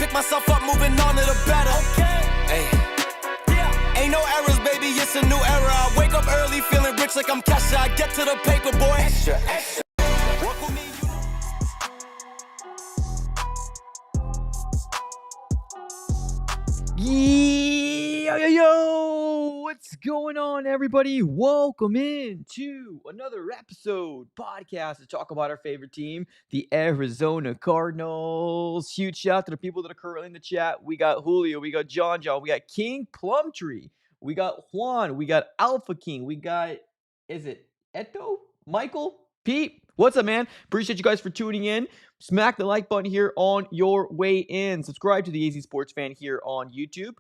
pick myself up, moving on to the better. Hey. Ain't no errors, baby, it's a new era. I wake up early, feeling rich like I'm Kesha. I get to the paper, boy. Extra. Work with me, Yo, what's going on, everybody? Welcome in to another episode podcast to talk about our favorite team, the Arizona Cardinals. Huge shout out to the people that are currently in the chat. We got Julio, we got John, we got King Plumtree, we got Juan, we got Alpha King, we got, is it Eto? Michael? Pete? What's up, man? Appreciate you guys for tuning in. Smack the like button here on your way in. Subscribe to the AZ Sports Fan here on YouTube.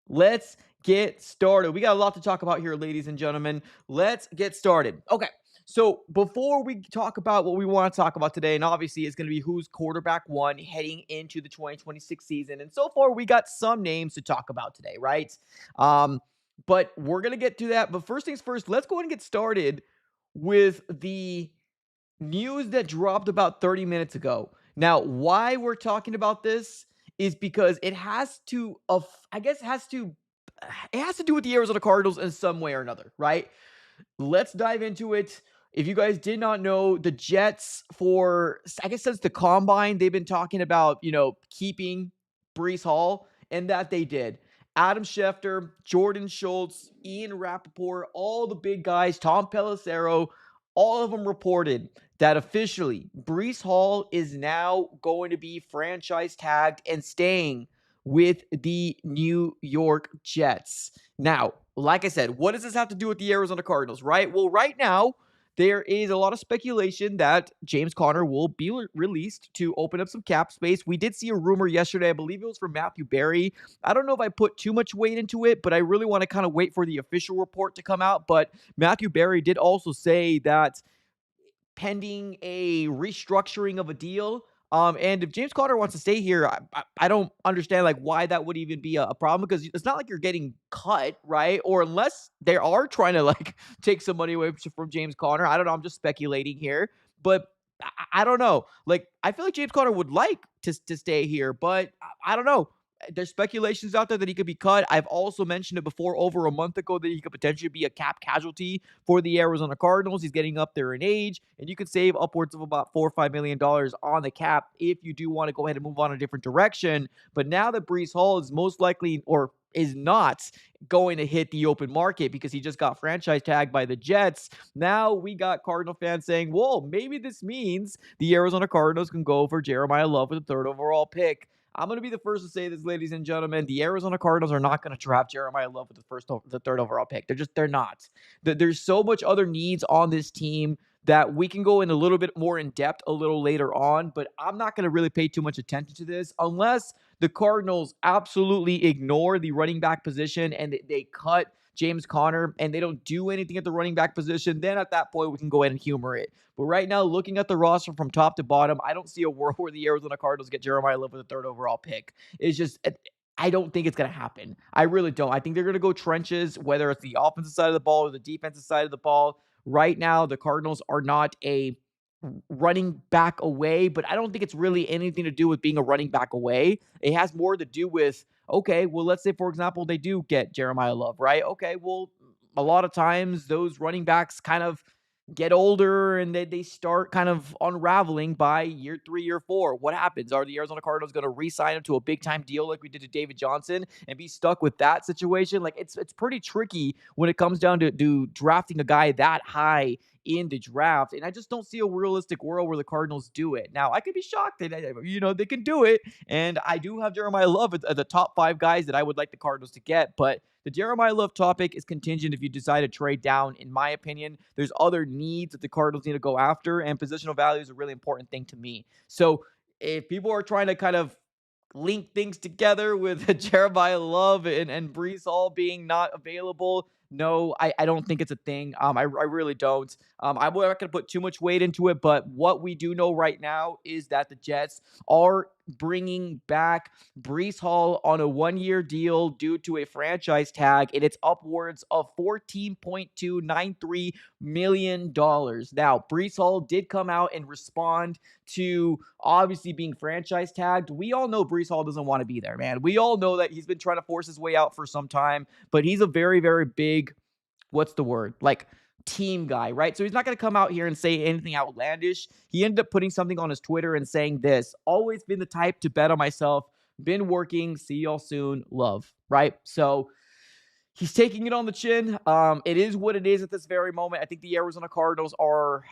Let's get started. We got a lot to talk about here, ladies and gentlemen. Let's get started. Okay, so before we talk about what we want to talk about today, and obviously it's going to be who's quarterback one heading into the 2026 season. And so far, we got some names to talk about today, right? But we're going to get to that. But first things first, let's go ahead and get started with the news that dropped about 30 minutes ago. Now, why we're talking about this is because it has to, it has to do with the Arizona Cardinals in some way or another, right? Let's dive into it. If you guys did not know, the Jets since the Combine, they've been talking about, keeping Breece Hall, and that they did. Adam Schefter, Jordan Schultz, Ian Rappaport, all the big guys, Tom Pelissero, all of them reported that officially Breece Hall is now going to be franchise tagged and staying with the New York Jets. Now, like I said, what does this have to do with the Arizona Cardinals, right? Well, right now, there is a lot of speculation that James Conner will be released to open up some cap space. We did see a rumor yesterday, I believe it was from Matthew Berry. I don't know if I put too much weight into it, but I really want to kind of wait for the official report to come out. But Matthew Berry did also say that pending a restructuring of a deal, and if James Conner wants to stay here, I don't understand why that would even be a problem, because it's not like you're getting cut, right? Or unless they are trying to take some money away from James Conner. I don't know. I'm just speculating here, but I don't know. I feel like James Conner would like to stay here, but I don't know. There's speculations out there that he could be cut. I've also mentioned it before over a month ago that he could potentially be a cap casualty for the Arizona Cardinals. He's getting up there in age, and you could save upwards of about $4 or $5 million on the cap if you do want to go ahead and move on a different direction. But now that Breece Hall is most likely, or is not, going to hit the open market because he just got franchise tagged by the Jets, now we got Cardinal fans saying, whoa, maybe this means the Arizona Cardinals can go for Jeremiyah Love with the 3rd overall pick. I'm going to be the first to say this, ladies and gentlemen. The Arizona Cardinals are not going to draft Jeremiyah Love with the 3rd overall pick. They're not. There's so much other needs on this team that we can go in a little bit more in depth a little later on, but I'm not going to really pay too much attention to this unless the Cardinals absolutely ignore the running back position and they cut James Conner and they don't do anything at the running back position. Then at that point, we can go ahead and humor it. But right now, looking at the roster from top to bottom, I don't see a world where the Arizona Cardinals get Jeremiyah Love with the 3rd overall pick. It's just, I don't think it's going to happen. I really don't. I think they're going to go trenches, whether it's the offensive side of the ball or the defensive side of the ball. Right now, the Cardinals are not a running back away, but I don't think it's really anything to do with being a running back away. It has more to do with, okay, well, let's say, for example, they do get Jeremiyah Love, right? Okay, well, a lot of times those running backs kind of get older and they start kind of unraveling by year 3, year 4. What happens? Are the Arizona Cardinals going to re-sign him to a big-time deal like we did to David Johnson and be stuck with that situation? It's pretty tricky when it comes down to drafting a guy that high in the draft, and I just don't see a realistic world where the Cardinals do it. Now, I could be shocked that, they can do it, and I do have Jeremiyah Love at the top 5 guys that I would like the Cardinals to get, but the Jeremiyah Love topic is contingent if you decide to trade down, in my opinion. There's other needs that the Cardinals need to go after, and positional value is a really important thing to me. So if people are trying to kind of link things together with Jeremiyah Love and Breece Hall being not available, no, I don't think it's a thing. I really don't. I'm not going to put too much weight into it, but what we do know right now is that the Jets are bringing back Breece Hall on a 1-year deal due to a franchise tag, and it's upwards of $14.293 million. Now, Breece Hall did come out and respond to obviously being franchise tagged. We all know Breece Hall doesn't want to be there, man. We all know that he's been trying to force his way out for some time, but he's a very, very big, what's the word? Like, team guy, right? So he's not going to come out here and say anything outlandish. He ended up putting something on his Twitter and saying this: always been the type to bet on myself, been working, see y'all soon, love, right? So he's taking it on the chin. It is what it is at this very moment. I think the Arizona Cardinals are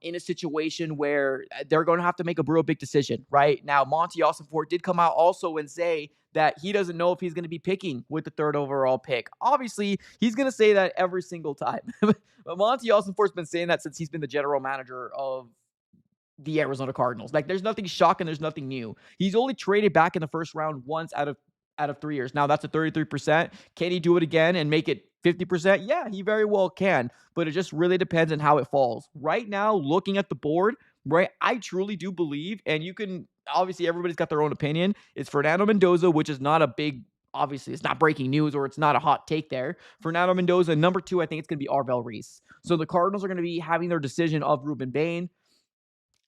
in a situation where they're going to have to make a real big decision right now. Monty Ossenfort did come out also and say that he doesn't know if he's going to be picking with the 3rd overall pick. Obviously, he's going to say that every single time. But Monty Ossenfort's been saying that since he's been the general manager of the Arizona Cardinals. Like, there's nothing shocking. There's nothing new. He's only traded back in the first round once out of 3 years. Now, that's a 33%. Can he do it again and make it 50%? Yeah, he very well can. But it just really depends on how it falls. Right now, looking at the board, right, I truly do believe, and you can, obviously, everybody's got their own opinion. It's Fernando Mendoza, which is not a big, obviously, it's not breaking news or it's not a hot take there. Fernando Mendoza. Number 2, I think it's going to be Arvel Reese. So the Cardinals are going to be having their decision of Ruben Bain,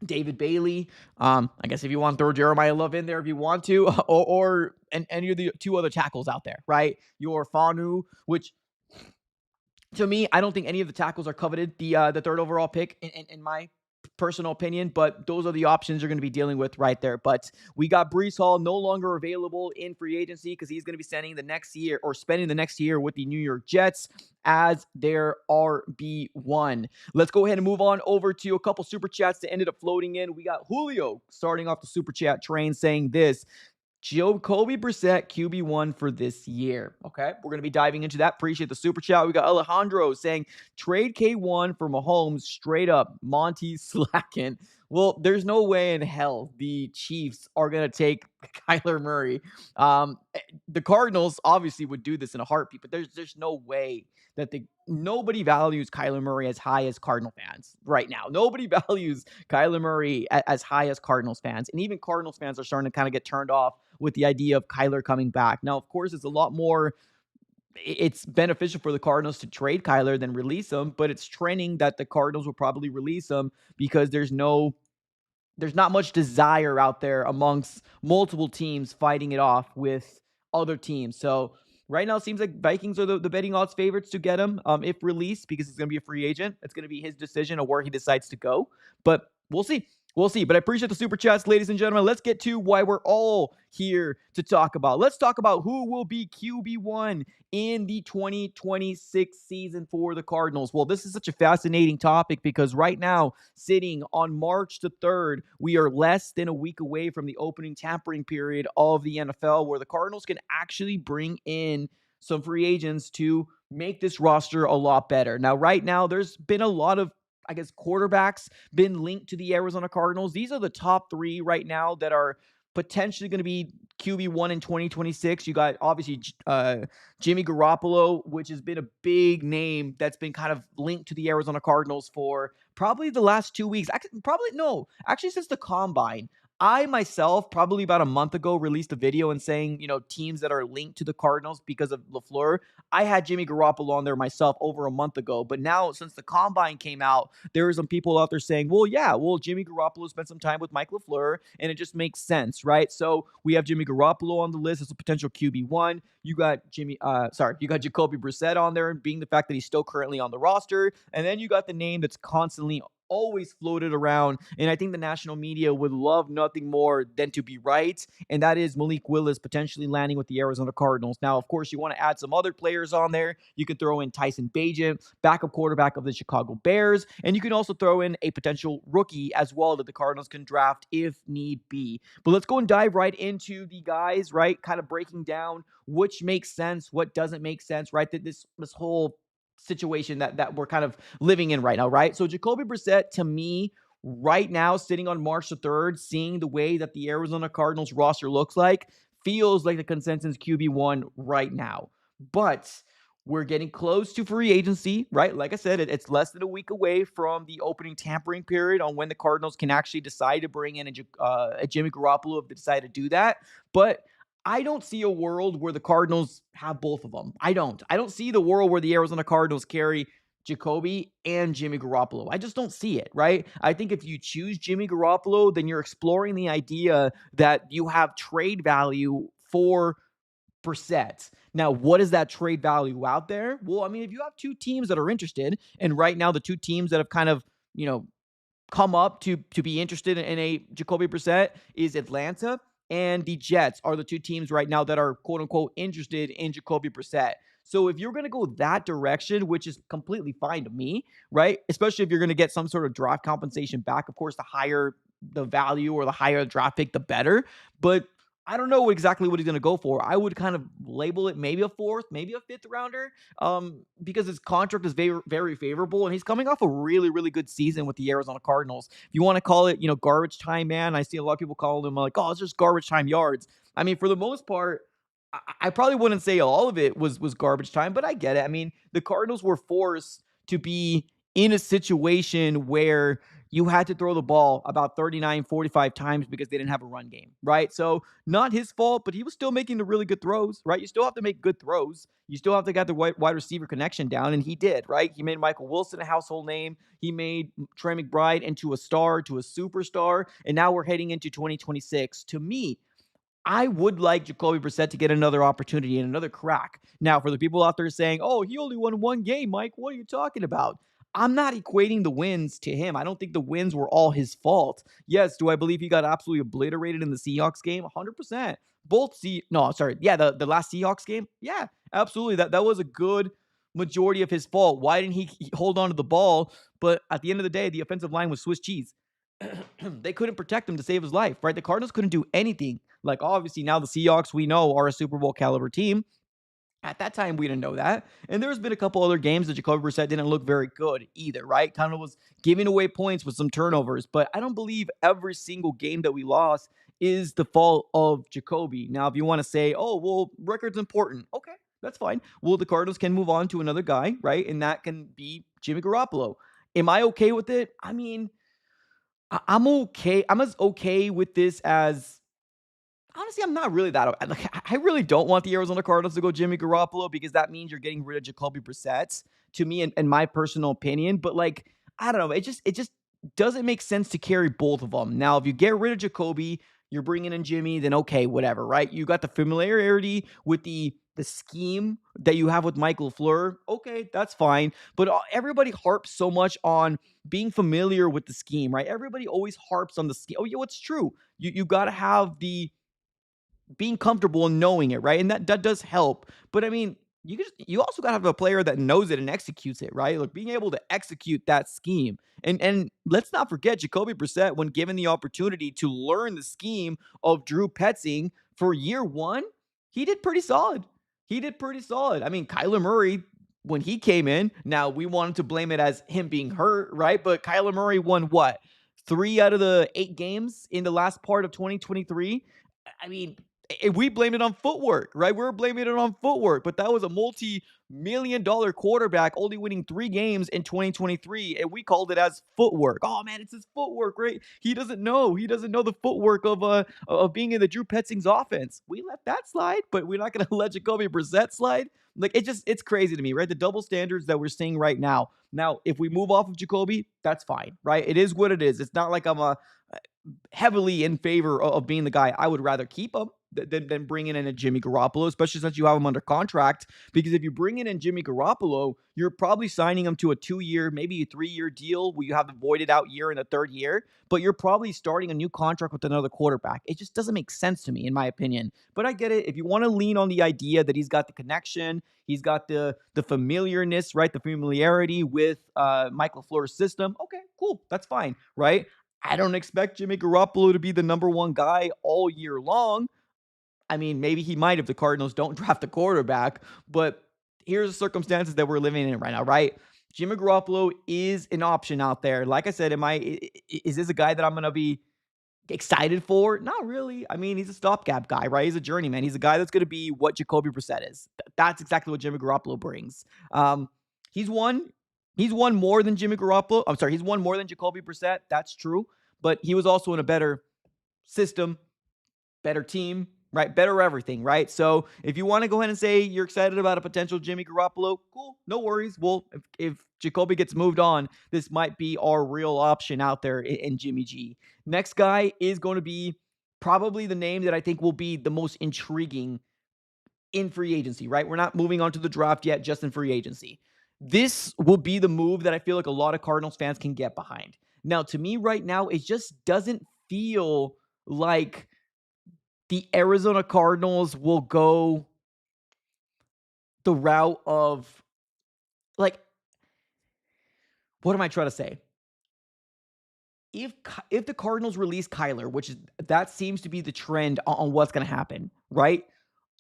David Bailey. I guess if you want to throw Jeremiyah Love in there if you want to, or any of the 2 other tackles out there, right? Your Fanu, which to me, I don't think any of the tackles are coveted the 3rd overall pick in my personal opinion, but those are the options you're going to be dealing with right there. But we got Breece Hall no longer available in free agency because he's going to be spending the next year with the New York Jets as their RB1. Let's go ahead and move on over to a couple super chats that ended up floating in. We got Julio starting off the super chat train saying this: Jacoby Brissett, QB1 for this year. Okay, we're going to be diving into that. Appreciate the super chat. We got Alejandro saying, trade K1 for Mahomes, straight up, Monty slacking. Well, there's no way in hell the Chiefs are going to take Kyler Murray. The Cardinals obviously would do this in a heartbeat, but there's no way that nobody values Kyler Murray as high as Cardinal fans right now. Nobody values Kyler Murray as high as Cardinals fans. And even Cardinals fans are starting to kind of get turned off with the idea of Kyler coming back. Now, of course, it's beneficial for the Cardinals to trade Kyler than release him, but it's trending that the Cardinals will probably release him because there's not much desire out there amongst multiple teams fighting it off with other teams. So right now, it seems like Vikings are the betting odds favorites to get him if released because he's going to be a free agent. It's going to be his decision of where he decides to go, but we'll see. We'll see, but I appreciate the super chats, ladies and gentlemen. Let's get to why we're all here to talk about. Let's talk about who will be QB1 in the 2026 season for the Cardinals. Well, this is such a fascinating topic because right now, sitting on March the 3rd, we are less than a week away from the opening tampering period of the NFL, where the Cardinals can actually bring in some free agents to make this roster a lot better. Now, right now, there's been a lot of quarterbacks been linked to the Arizona Cardinals. These are the top 3 right now that are potentially going to be QB1 in 2026. You got obviously Jimmy Garoppolo, which has been a big name that's been kind of linked to the Arizona Cardinals for probably the last 2 weeks. Actually since the combine. I myself, probably about a month ago, released a video and saying, teams that are linked to the Cardinals because of LaFleur. I had Jimmy Garoppolo on there myself over a month ago. But now, since the combine came out, there are some people out there saying, Jimmy Garoppolo spent some time with Mike LaFleur, and it just makes sense, right? So we have Jimmy Garoppolo on the list as a potential QB1. You got you got Jacoby Brissett on there, being the fact that he's still currently on the roster. And then you got the name that's constantly always floated around, and I think the national media would love nothing more than to be right, and that is Malik Willis potentially landing with the Arizona Cardinals. Now, of course, you want to add some other players on there. You can throw in Tyson Bagent, backup quarterback of the Chicago Bears, and you can also throw in a potential rookie as well that the Cardinals can draft if need be. But let's go and dive right into the guys, right? Kind of breaking down which makes sense, what doesn't make sense, right? That this whole situation that we're kind of living in right now, right? So Jacoby Brissett, to me, right now, sitting on March the 3rd, seeing the way that the Arizona Cardinals roster looks like, feels like the consensus QB1 right now. But We're getting close to free agency, right? Like I said, it's less than a week away from the opening tampering period on when the Cardinals can actually decide to bring in a Jimmy Garoppolo if they decide to do that. But I don't see a world where the Cardinals have both of them. I don't. I don't see the world where the Arizona Cardinals carry Jacoby and Jimmy Garoppolo. I just don't see it, right? I think if you choose Jimmy Garoppolo, then you're exploring the idea that you have trade value for Brissett. Now, what is that trade value out there? Well, I mean, if you have two teams that are interested, and right now the two teams that have kind of, come up to be interested in a Jacoby Brissett is Atlanta and the Jets are the two teams right now that are quote unquote interested in Jacoby Brissett. So if you're going to go that direction, which is completely fine to me, right? Especially if you're going to get some sort of draft compensation back, of course, the higher the value or the higher the draft pick, the better. But I don't know exactly what he's going to go for. I would kind of label it maybe a fourth, maybe a fifth rounder, because his contract is very, very favorable, and he's coming off a really, really good season with the Arizona Cardinals. If you want to call it, garbage time, man, I see a lot of people call him like, oh, it's just garbage time yards. I mean, for the most part, I probably wouldn't say all of it was garbage time, but I get it. I mean, the Cardinals were forced to be in a situation where you had to throw the ball about 39, 45 times because they didn't have a run game, right? So not his fault, but he was still making the really good throws, right? You still have to make good throws. You still have to get the wide receiver connection down, and he did, right? He made Michael Wilson a household name. He made Trey McBride into a star, to a superstar, and now we're heading into 2026. To me, I would like Jacoby Brissett to get another opportunity and another crack. Now, for the people out there saying, oh, he only won one game, Mike, what are you talking about? I'm not equating the wins to him. I don't think the wins were all his fault. Yes, do I believe he got absolutely obliterated in the Seahawks game? 100%. The last Seahawks game? Yeah, absolutely. That was a good majority of his fault. Why didn't he hold on to the ball? But at the end of the day, the offensive line was Swiss cheese. They couldn't protect him to save his life, right? The Cardinals couldn't do anything. Like, obviously, now the Seahawks, we know, are a Super Bowl caliber team. At that time, we didn't know that. And there's been a couple other games that Jacoby Brissett didn't look very good either, right? Kind of was giving away points with some turnovers. But I don't believe every single game that we lost is the fault of Jacoby. Now, if you want to say, oh, well, record's important. Okay, that's fine. Well, the Cardinals can move on to another guy, right? And that can be Jimmy Garoppolo. Am I okay with it? I mean, I'm okay. I'm as okay with this as honestly, I'm not really that. Like, I really don't want the Arizona Cardinals to go Jimmy Garoppolo because that means you're getting rid of Jacoby Brissett. To me, in my personal opinion, but like I don't know, it just doesn't make sense to carry both of them. Now, if you get rid of Jacoby, you're bringing in Jimmy, then okay, whatever, right? You got the familiarity with the scheme that you have with Michael LaFleur. Okay, that's fine. But everybody harps so much on being familiar with the scheme, right? Everybody always harps on the scheme. Oh, yeah, what's true? You got to have the being comfortable and knowing it, right? And that does help. But I mean, you also got to have a player that knows it and executes it, right? Like being able to execute that scheme. And let's not forget Jacoby Brissett, when given the opportunity to learn the scheme of Drew Petzing for year one, he did pretty solid. He did pretty solid. I mean, Kyler Murray, when he came in, now we wanted to blame it as him being hurt, right? But Kyler Murray won what? 3 out of the 8 games in the last part of 2023. I mean, we blamed it on footwork, right? We were blaming it on footwork, but that was a multi-million-dollar quarterback only winning 3 games in 2023, and we called it as footwork. Oh man, it's his footwork, right? He doesn't know. He doesn't know the footwork of being in the Drew Petzing's offense. We let that slide, but we're not going to let Jacoby Brissett slide. Like it's crazy to me, right? The double standards that we're seeing right now. Now, if we move off of Jacoby, that's fine, right? It is what it is. It's not like I'm heavily in favor of being the guy. I would rather keep him than bringing in a Jimmy Garoppolo, especially since you have him under contract. Because if you bring in Jimmy Garoppolo, you're probably signing him to a 2-year, maybe a 3-year deal where you have the voided out year in the 3rd year, but you're probably starting a new contract with another quarterback. It just doesn't make sense to me, in my opinion. But I get it. If you want to lean on the idea that he's got the connection, he's got the familiarness, right? The familiarity with Michael LaFleur's system. Okay, cool. That's fine, right? I don't expect Jimmy Garoppolo to be the number 1 guy all year long. I mean, maybe he might if the Cardinals don't draft a quarterback, but here's the circumstances that we're living in right now, right? Jimmy Garoppolo is an option out there. Like I said, is this a guy that I'm going to be excited for? Not really. I mean, he's a stopgap guy, right? He's a journeyman. He's a guy that's going to be what Jacoby Brissett is. That's exactly what Jimmy Garoppolo brings. He's won. He's won more than Jimmy Garoppolo. I'm sorry, he's won more than Jacoby Brissett. That's true. But he was also in a better system, better team, right? Better everything, right? So if you want to go ahead and say you're excited about a potential Jimmy Garoppolo, cool, no worries. Well, if Jacoby gets moved on, this might be our real option out there in Jimmy G. Next guy is going to be probably the name that I think will be the most intriguing in free agency, right? We're not moving on to the draft yet, just in free agency. This will be the move that I feel like a lot of Cardinals fans can get behind. Now, to me right now, it just doesn't feel like the Arizona Cardinals will go the route of, like, what am I trying to say? If the Cardinals release Kyler, that seems to be the trend on what's going to happen, right?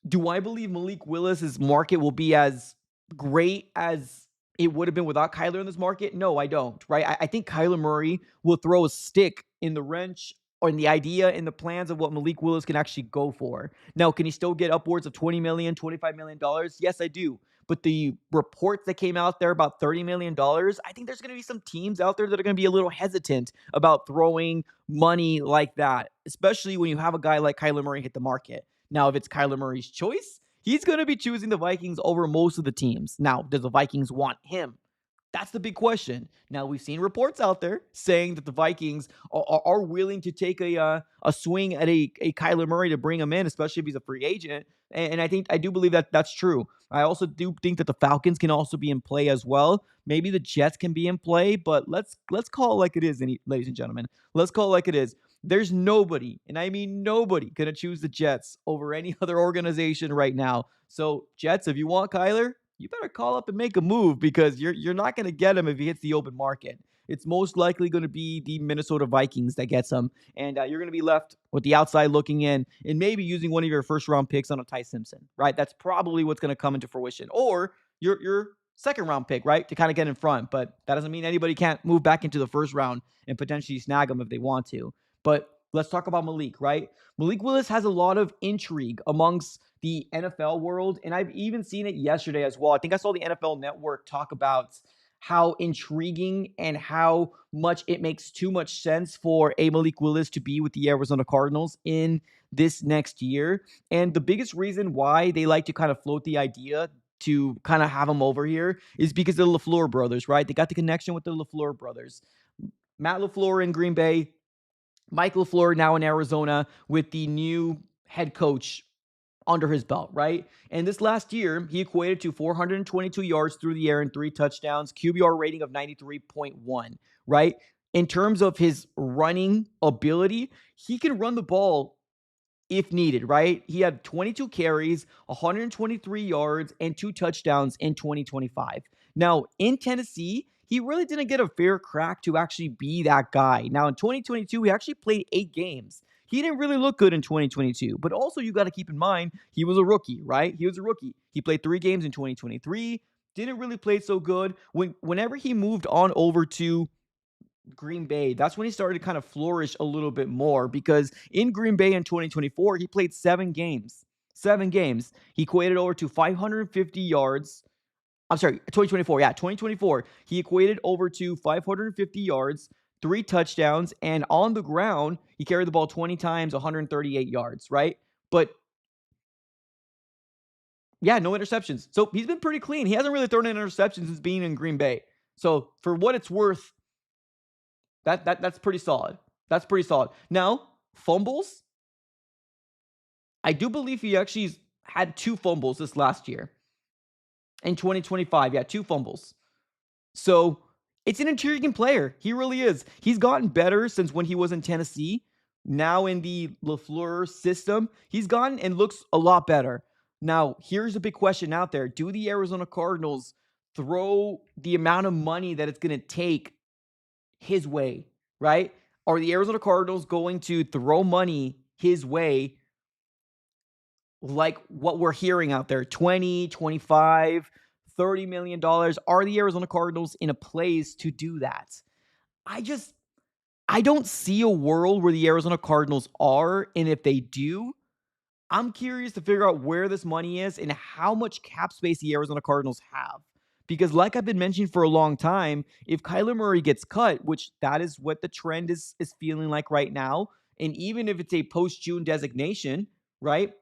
Do I believe Malik Willis's market will be as great as it would have been without Kyler in this market? No, I don't, right? I think Kyler Murray will throw a stick in the wrench or in the idea and the plans of what Malik Willis can actually go for. Now, can he still get upwards of $20 million, $25 million? Yes, I do. But the reports that came out there about $30 million, I think there's going to be some teams out there that are going to be a little hesitant about throwing money like that, especially when you have a guy like Kyler Murray hit the market. Now, if it's Kyler Murray's choice, he's going to be choosing the Vikings over most of the teams. Now, does the Vikings want him? That's the big question. Now, we've seen reports out there saying that the Vikings are willing to take a swing at a Kyler Murray to bring him in, especially if he's a free agent. And I do believe that that's true. I also do think that the Falcons can also be in play as well. Maybe the Jets can be in play, but let's call it like it is, ladies and gentlemen. Let's call it like it is. There's nobody, and I mean nobody, going to choose the Jets over any other organization right now. So, Jets, if you want Kyler, you better call up and make a move because you're not going to get him if he hits the open market. It's most likely going to be the Minnesota Vikings that gets him, and you're going to be left with the outside looking in and maybe using one of your first-round picks on a Ty Simpson, right? That's probably what's going to come into fruition. Or your second-round pick, right, to kind of get in front. But that doesn't mean anybody can't move back into the first round and potentially snag them if they want to. But let's talk about Malik, right? Malik Willis has a lot of intrigue amongst the NFL world, and I've even seen it yesterday as well. I think I saw the NFL Network talk about how intriguing and how much it makes too much sense for a Malik Willis to be with the Arizona Cardinals in this next year. And the biggest reason why they like to kind of float the idea to kind of have him over here is because of the LaFleur brothers, right? They got the connection with the LaFleur brothers. Matt LaFleur in Green Bay, Mike LaFleur now in Arizona with the new head coach under his belt, right? And this last year, he equated to 422 yards through the air and 3 touchdowns, QBR rating of 93.1, right? In terms of his running ability, he can run the ball if needed, right? He had 22 carries, 123 yards, and 2 touchdowns in 2025. Now, in Tennessee, he really didn't get a fair crack to actually be that guy. Now, in 2022, he actually played 8 games. He didn't really look good in 2022, but also you got to keep in mind, he was a rookie, right? He was a rookie. He played 3 games in 2023, didn't really play so good. Whenever he moved on over to Green Bay, that's when he started to kind of flourish a little bit more because in Green Bay in 2024, he played 7 games. 7 games. He equated over to 550 yards. I'm sorry, 2024. Yeah, 2024. He equated over to 550 yards, 3 touchdowns, and on the ground, he carried the ball 20 times, 138 yards, right? But yeah, no interceptions. So he's been pretty clean. He hasn't really thrown an interception since being in Green Bay. So for what it's worth, that's pretty solid. That's pretty solid. Now, fumbles. I do believe he actually had 2 fumbles this last year. In 2025, yeah, 2 fumbles. So it's an intriguing player. He really is. He's gotten better since when he was in Tennessee. Now in the LaFleur system, he's gotten and looks a lot better. Now, here's a big question out there. Do the Arizona Cardinals throw the amount of money that it's going to take his way, right? Are the Arizona Cardinals going to throw money his way like what we're hearing out there? 20, 25, $30 million. Are the Arizona Cardinals in a place to do that? I I don't see a world where the Arizona Cardinals are, and if they do, I'm curious to figure out where this money is and how much cap space the Arizona Cardinals have. Because, like I've been mentioning for a long time, if Kyler Murray gets cut, which that is what the trend is feeling like right now, and even if it's a post June designation, right?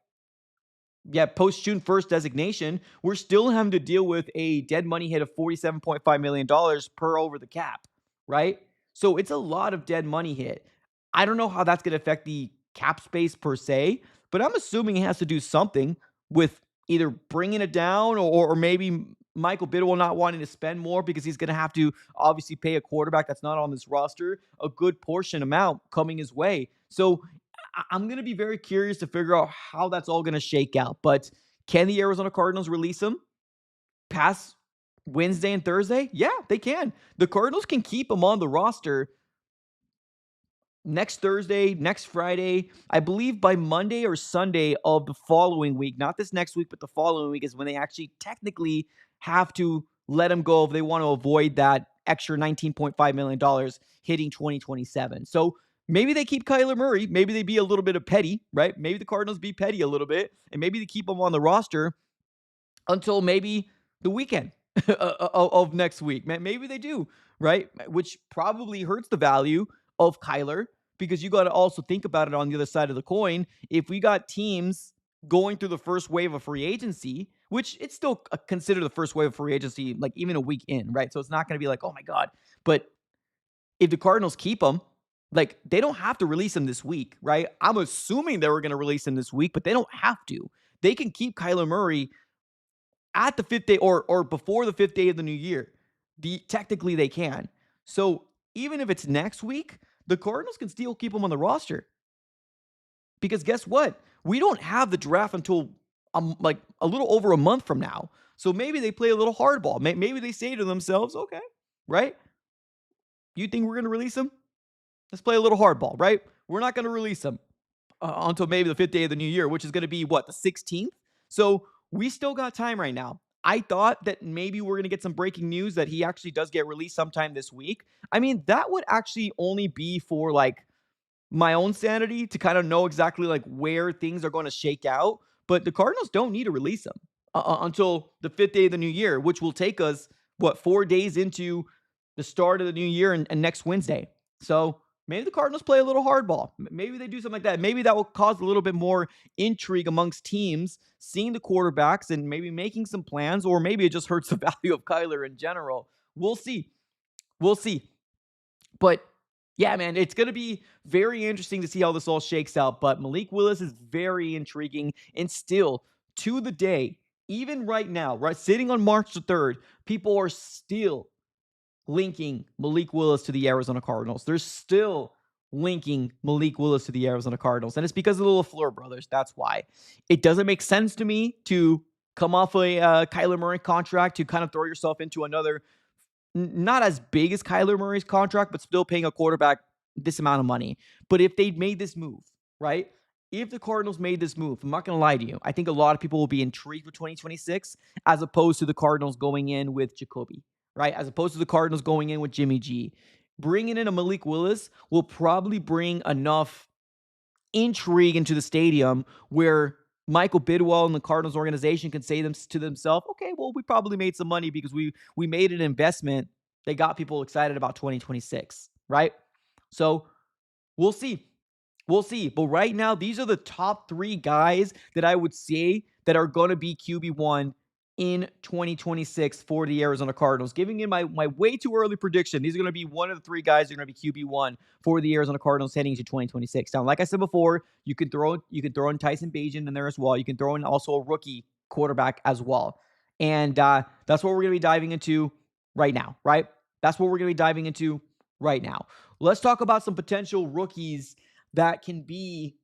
Yeah, post June 1st designation, we're still having to deal with a dead money hit of $47.5 million per over the cap, right? So it's a lot of dead money hit. I don't know how that's going to affect the cap space per se, but I'm assuming it has to do something with either bringing it down or maybe Michael Bidwell not wanting to spend more because he's going to have to obviously pay a quarterback that's not on this roster a good portion amount coming his way. So I'm going to be very curious to figure out how that's all going to shake out. But can the Arizona Cardinals release him past Wednesday and Thursday? Yeah, they can. The Cardinals can keep him on the roster next Thursday, next Friday. I believe by Monday or Sunday of the following week, not this next week, but the following week is when they actually technically have to let him go if they want to avoid that extra $19.5 million hitting 2027. So maybe they keep Kyler Murray. Maybe they be a little bit of petty, right? Maybe the Cardinals be petty a little bit, and maybe they keep him on the roster until maybe the weekend of next week. Maybe they do, right? Which probably hurts the value of Kyler because you got to also think about it on the other side of the coin. If we got teams going through the first wave of free agency, which it's still considered the first wave of free agency, like even a week in, right? So it's not going to be like, oh my God. But if the Cardinals keep him, like they don't have to release him this week, right? I'm assuming they were going to release him this week, but they don't have to. They can keep Kyler Murray at the fifth day or before the fifth day of the new year. Technically they can. So even if it's next week, the Cardinals can still keep him on the roster. Because guess what? We don't have the draft until like a little over a month from now. So maybe they play a little hardball. Maybe they say to themselves, okay, right? You think we're going to release him? Let's play a little hardball, right? We're not going to release him until maybe the fifth day of the new year, which is going to be what, the 16th? So we still got time right now. I thought that maybe we're going to get some breaking news that he actually does get released sometime this week. I mean, that would actually only be for like my own sanity to kind of know exactly like where things are going to shake out. But the Cardinals don't need to release him until the fifth day of the new year, which will take us, what, 4 days into the start of the new year and next Wednesday. So maybe the Cardinals play a little hardball. Maybe they do something like that. Maybe that will cause a little bit more intrigue amongst teams, seeing the quarterbacks and maybe making some plans, or maybe it just hurts the value of Kyler in general. We'll see. We'll see. But yeah, man, it's going to be very interesting to see how this all shakes out. But Malik Willis is very intriguing. And still, to the day, even right now, right, sitting on March the 3rd, people are still linking Malik Willis to the Arizona Cardinals. They're still linking Malik Willis to the Arizona Cardinals. And it's because of the LaFleur brothers. That's why. It doesn't make sense to me to come off a Kyler Murray contract to kind of throw yourself into another not as big as Kyler Murray's contract, but still paying a quarterback this amount of money. But if they made this move, right? If the Cardinals made this move, I'm not going to lie to you. I think a lot of people will be intrigued with 2026 as opposed to the Cardinals going in with Jacoby, right? As opposed to the Cardinals going in with Jimmy G. Bringing in a Malik Willis will probably bring enough intrigue into the stadium where Michael Bidwell and the Cardinals organization can say to themselves, okay, well, we probably made some money because we made an investment that got people excited about 2026, right? So we'll see. We'll see. But right now, these are the top three guys that I would say that are going to be QB1 in 2026 for the Arizona Cardinals. Giving in my way too early prediction, these are going to be one of the three guys that are going to be QB1 for the Arizona Cardinals heading into 2026. Now, like I said before, you can throw in Tyson Bagent in there as well. You can throw in also a rookie quarterback as well. And that's what we're going to be diving into right now, right? That's what we're going to be diving into right now. Let's talk about some potential rookies that can be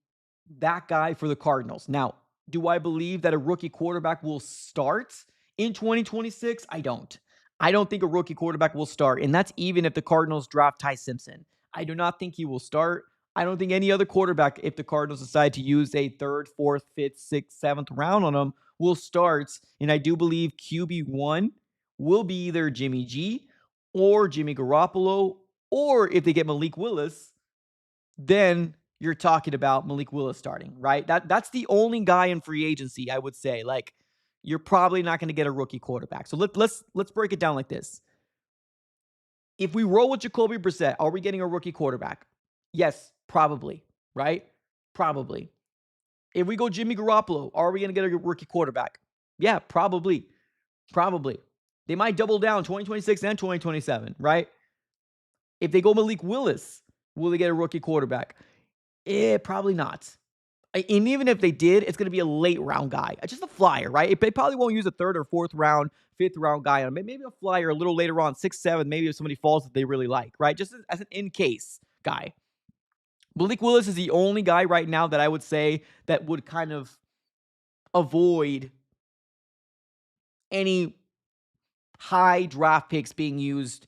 that guy for the Cardinals. Now, do I believe that a rookie quarterback will start in 2026? I don't. I don't think a rookie quarterback will start, and that's even if the Cardinals draft Ty Simpson. I do not think he will start. I don't think any other quarterback, if the Cardinals decide to use a third, fourth, fifth, sixth, seventh round on him, will start. And I do believe QB1 will be either Jimmy G or Jimmy Garoppolo, or if they get Malik Willis, then you're talking about Malik Willis starting, right? That's the only guy in free agency, I would say. Like, you're probably not going to get a rookie quarterback. So let's break it down like this. If we roll with Jacoby Brissett, are we getting a rookie quarterback? Yes, probably, right? Probably. If we go Jimmy Garoppolo, are we going to get a rookie quarterback? Yeah, probably. Probably. They might double down 2026 and 2027, right? If they go Malik Willis, will they get a rookie quarterback? Probably not. And even if they did, it's going to be a late round guy. Just a flyer, right? They probably won't use a third or fourth round, fifth round guy on him. Maybe a flyer a little later on, 6, 7, maybe if somebody falls that they really like, right? Just as an in case guy. Malik Willis is the only guy right now that I would say that would kind of avoid any high draft picks being used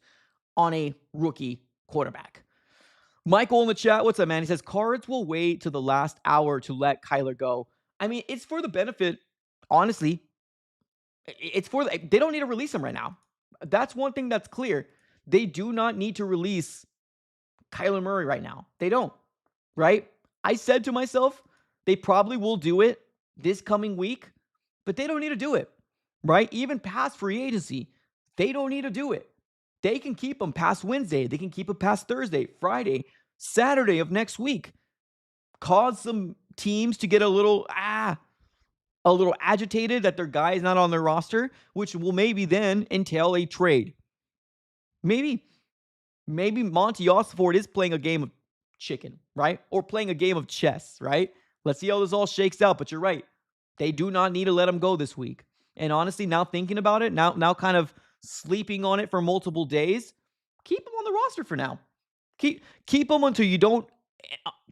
on a rookie quarterback. Michael in the chat, what's up, man? He says, Cards will wait to the last hour to let Kyler go. I mean, it's for the benefit, honestly. They don't need to release him right now. That's one thing that's clear. They do not need to release Kyler Murray right now. They don't, right? I said to myself, they probably will do it this coming week, but they don't need to do it, right? Even past free agency, they don't need to do it. They can keep him past Wednesday. They can keep him past Thursday, Friday, Saturday of next week. Cause some teams to get a little agitated that their guy is not on their roster, which will maybe then entail a trade. Maybe Monty Osford is playing a game of chicken, right? Or playing a game of chess, right? Let's see how this all shakes out. But you're right. They do not need to let him go this week. And honestly, now thinking about it, now kind of sleeping on it for multiple days, keep him on the roster for now. Keep him until you don't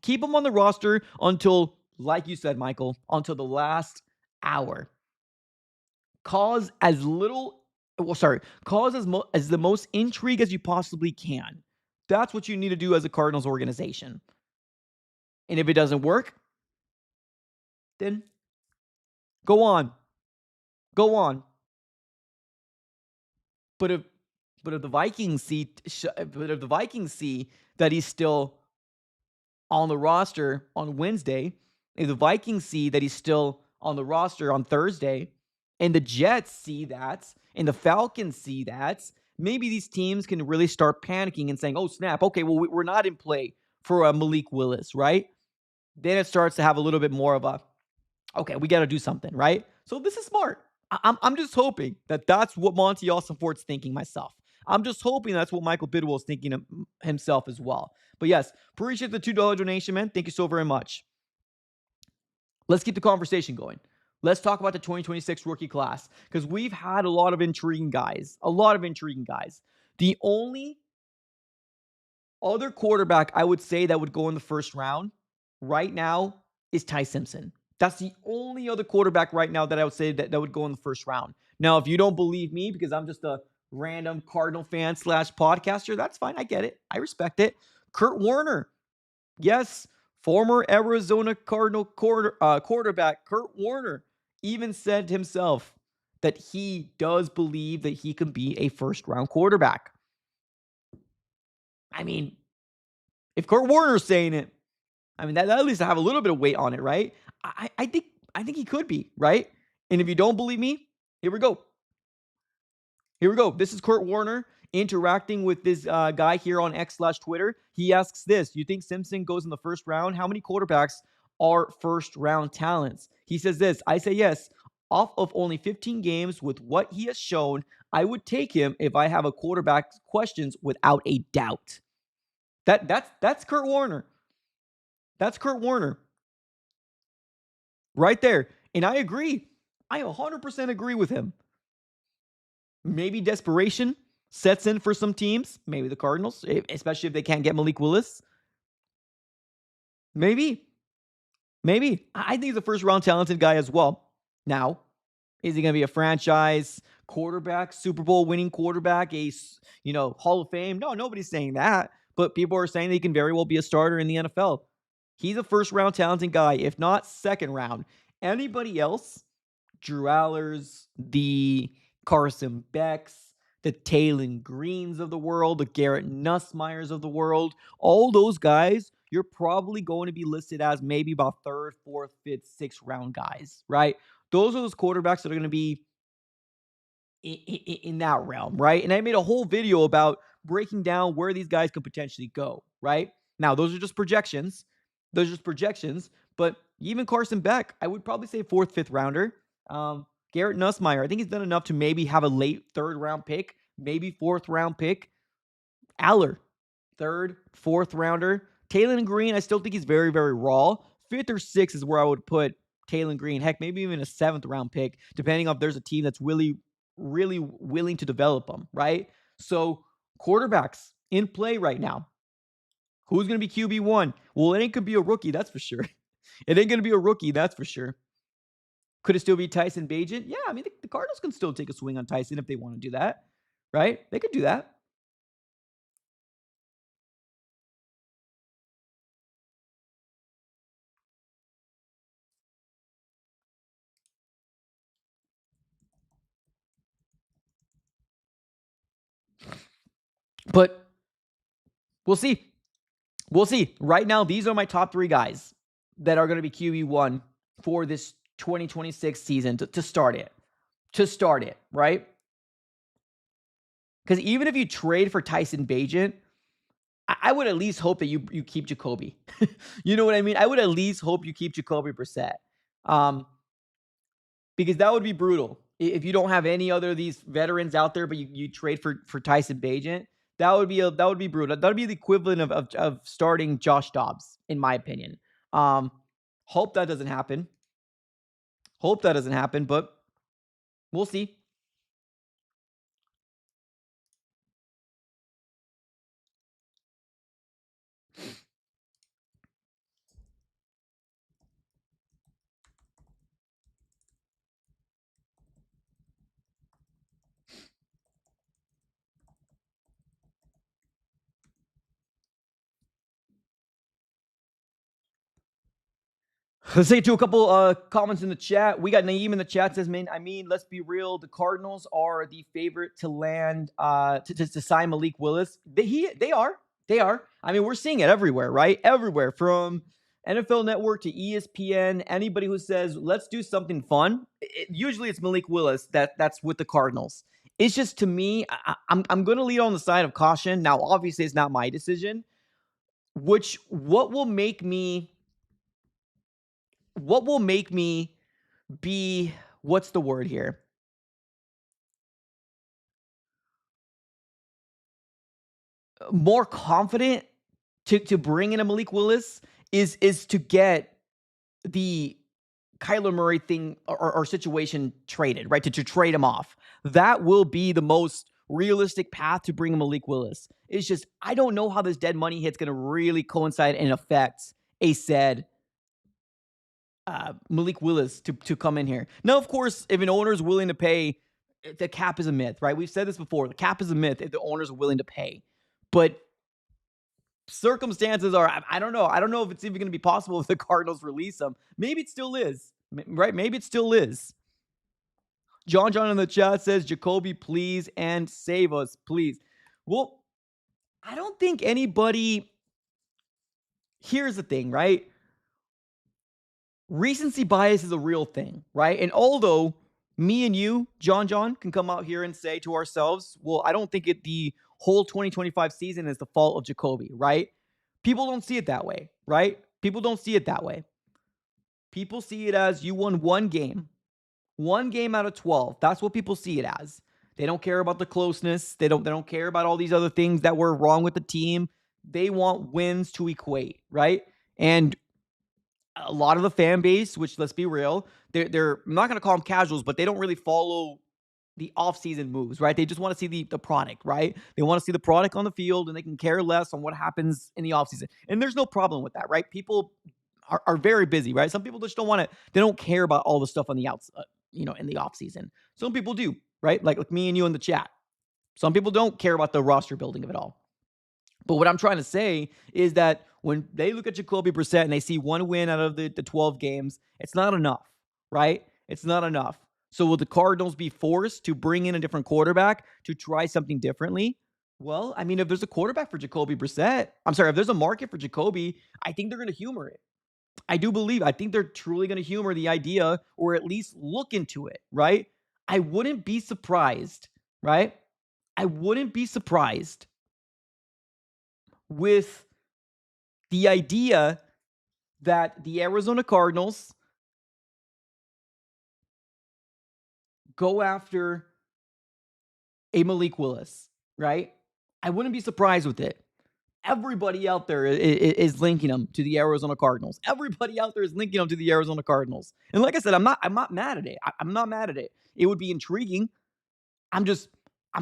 keep him on the roster until, like you said, Michael, until the last hour. Cause as the most intrigue as you possibly can. That's what you need to do as a Cardinals organization. And if it doesn't work, then go on. But if the Vikings see that he's still on the roster on Wednesday, if the Vikings see that he's still on the roster on Thursday, and the Jets see that, and the Falcons see that, maybe these teams can really start panicking and saying, oh, snap, okay, well, we're not in play for Malik Willis, right? Then it starts to have a little bit more of a, okay, we got to do something, right? So this is smart. I'm just hoping that that's what Monty Ossenfort's thinking myself. I'm just hoping that's what Michael Bidwell is thinking himself as well. But yes, appreciate the $2 donation, man. Thank you so very much. Let's keep the conversation going. Let's talk about the 2026 rookie class because we've had a lot of intriguing guys. The only other quarterback I would say that would go in the first round right now is Ty Simpson. That's the only other quarterback right now that I would say that would go in the first round. Now, if you don't believe me because I'm just a random Cardinal fan / podcaster, that's fine. I get it. I respect it. Kurt Warner. Yes, former Arizona Cardinal quarterback Kurt Warner even said himself that he does believe that he can be a first-round quarterback. I mean, if Kurt Warner's saying it, I mean, that at least have a little bit of weight on it, right? I think he could be, right? And if you don't believe me, here we go. This is Kurt Warner interacting with this guy here on X/Twitter. He asks this: you think Simpson goes in the first round? How many quarterbacks are first-round talents? He says this: I say yes. Off of only 15 games with what he has shown, I would take him if I have a quarterback questions without a doubt. That's Kurt Warner. That's Kurt Warner. Right there. And I agree. I 100% agree with him. Maybe desperation sets in for some teams. Maybe the Cardinals, especially if they can't get Malik Willis. Maybe. I think he's a first-round talented guy as well. Now, is he going to be a franchise quarterback, Super Bowl winning quarterback, Hall of Fame? No, nobody's saying that. But people are saying that he can very well be a starter in the NFL. He's a first-round talented guy, if not second round. Anybody else, Drew Allers, the Carson Becks, the Taylon Greens of the world, the Garrett Nussmeyers of the world, all those guys, you're probably going to be listed as maybe about third, fourth, fifth, sixth round guys, right? Those are those quarterbacks that are going to be in that realm, right? And I made a whole video about breaking down where these guys could potentially go, right? Now, those are just projections. Those are just projections. But even Carson Beck, I would probably say fourth, fifth rounder. Garrett Nussmeier, I think he's done enough to maybe have a late third round pick, maybe fourth round pick. Aller, third, fourth rounder. Taylon Green, I still think he's very, very raw. Fifth or sixth is where I would put Taylon Green. Heck, maybe even a seventh round pick, depending on if there's a team that's really willing to develop them, right? So quarterbacks in play right now. Who's going to be QB1? Well, it ain't going to be a rookie, that's for sure. It ain't going to be a rookie, that's for sure. Could it still be Tyson Bagent? Yeah, I mean, the Cardinals can still take a swing on Tyson if they want to do that, right? They could do that. But we'll see. We'll see. Right now, these are my top three guys that are going to be QB1 for this 2026 season to start it. To start it, right? Because even if you trade for Tyson Bagent, I would at least hope that you keep Jacoby. You know what I mean? I would at least hope you keep Jacoby Brissett. Because that would be brutal. If you don't have any other of these veterans out there, but you trade for Tyson Bagent, that would be brutal. That would be the equivalent of starting Josh Dobbs, in my opinion. Hope that doesn't happen. But we'll see. Let's say to a couple comments in the chat. We got Naeem in the chat says, "Man, I mean, let's be real. The Cardinals are the favorite to land to sign Malik Willis. They are. I mean, we're seeing it everywhere, right? Everywhere from NFL Network to ESPN. Anybody who says let's do something fun, usually it's Malik Willis that's with the Cardinals. It's just, to me, I'm going to lead on the side of caution. Now, obviously, it's not my decision. What will make me be, what's the word here? More confident to bring in a Malik Willis is to get the Kyler Murray thing or situation traded, right? To trade him off. That will be the most realistic path to bring in Malik Willis. It's just, I don't know how this dead money hit's going to really coincide and affect a said Malik Willis to come in here. Now, of course, if an owner is willing to pay, the cap is a myth, right? We've said this before. The cap is a myth if the owners are willing to pay. But circumstances are, I don't know. I don't know if it's even going to be possible if the Cardinals release him. Maybe it still is, right? Maybe it still is. John in the chat says, Jacoby, please, and save us, please. Well, I don't think anybody... Here's the thing, right? Recency bias is a real thing, right? And although me and you, John, can come out here and say to ourselves, well, I don't think the whole 2025 season is the fault of Jacoby, right? People don't see it that way, right? People don't see it that way. People see it as you won one game out of 12. That's what people see it as. They don't care about the closeness. They don't care about all these other things that were wrong with the team. They want wins to equate, right? And a lot of the fan base, which, let's be real, they're I'm not going to call them casuals, but they don't really follow the offseason moves, right? They just want to see the product, right? They want to see the product on the field, and they can care less on what happens in the offseason. And there's no problem with that, right? People are very busy, right? Some people just they don't care about all the stuff on the outside, in the offseason. Some people do, right? Like me and you in the chat. Some people don't care about the roster building of it all. But what I'm trying to say is that when they look at Jacoby Brissett and they see one win out of the 12 games, it's not enough, right? It's not enough. So will the Cardinals be forced to bring in a different quarterback to try something differently? Well, I mean, if there's a quarterback for Jacoby Brissett, I'm sorry, if there's a market for Jacoby, I think they're going to humor it. I think they're truly going to humor the idea or at least look into it, right? I wouldn't be surprised, right? I wouldn't be surprised with the idea that the Arizona Cardinals go after a Malik Willis, right? I wouldn't be surprised with it. Everybody out there is linking him to the Arizona Cardinals. Everybody out there is linking him to the Arizona Cardinals. And like I said, I'm not mad at it. I'm not mad at it. It would be intriguing. I'm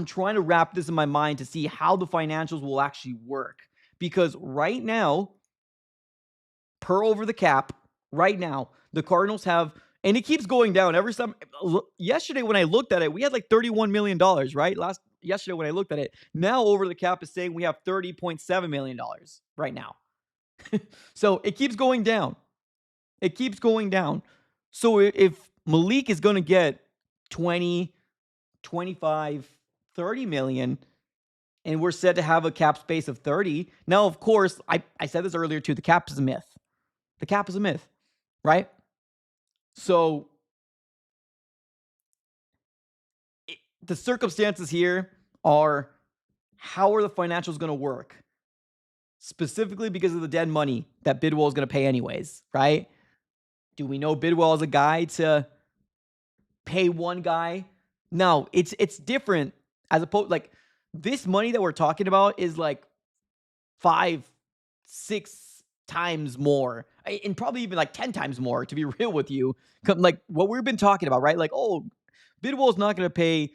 trying to wrap this in my mind to see how the financials will actually work. Because right now, per over the cap, right now, the Cardinals have, and it keeps going down every time. Yesterday, when I looked at it, we had like $31 million, right? Yesterday, when I looked at it, now over the cap is saying we have $30.7 million right now. So it keeps going down. It keeps going down. So if Malik is going to get 20, 25, 30 million, and we're set to have a cap space of 30. Now, of course, I said this earlier too, the cap is a myth. The cap is a myth, right? So the circumstances here are, how are the financials going to work? Specifically because of the dead money that Bidwell is going to pay anyways, right? Do we know Bidwell is a guy to pay one guy? No, it's different as opposed, like, this money that we're talking about is like 5, 6 times more, and probably even like 10 times more, to be real with you. Like what we've been talking about, right? Like, oh, Bidwell's not going to pay,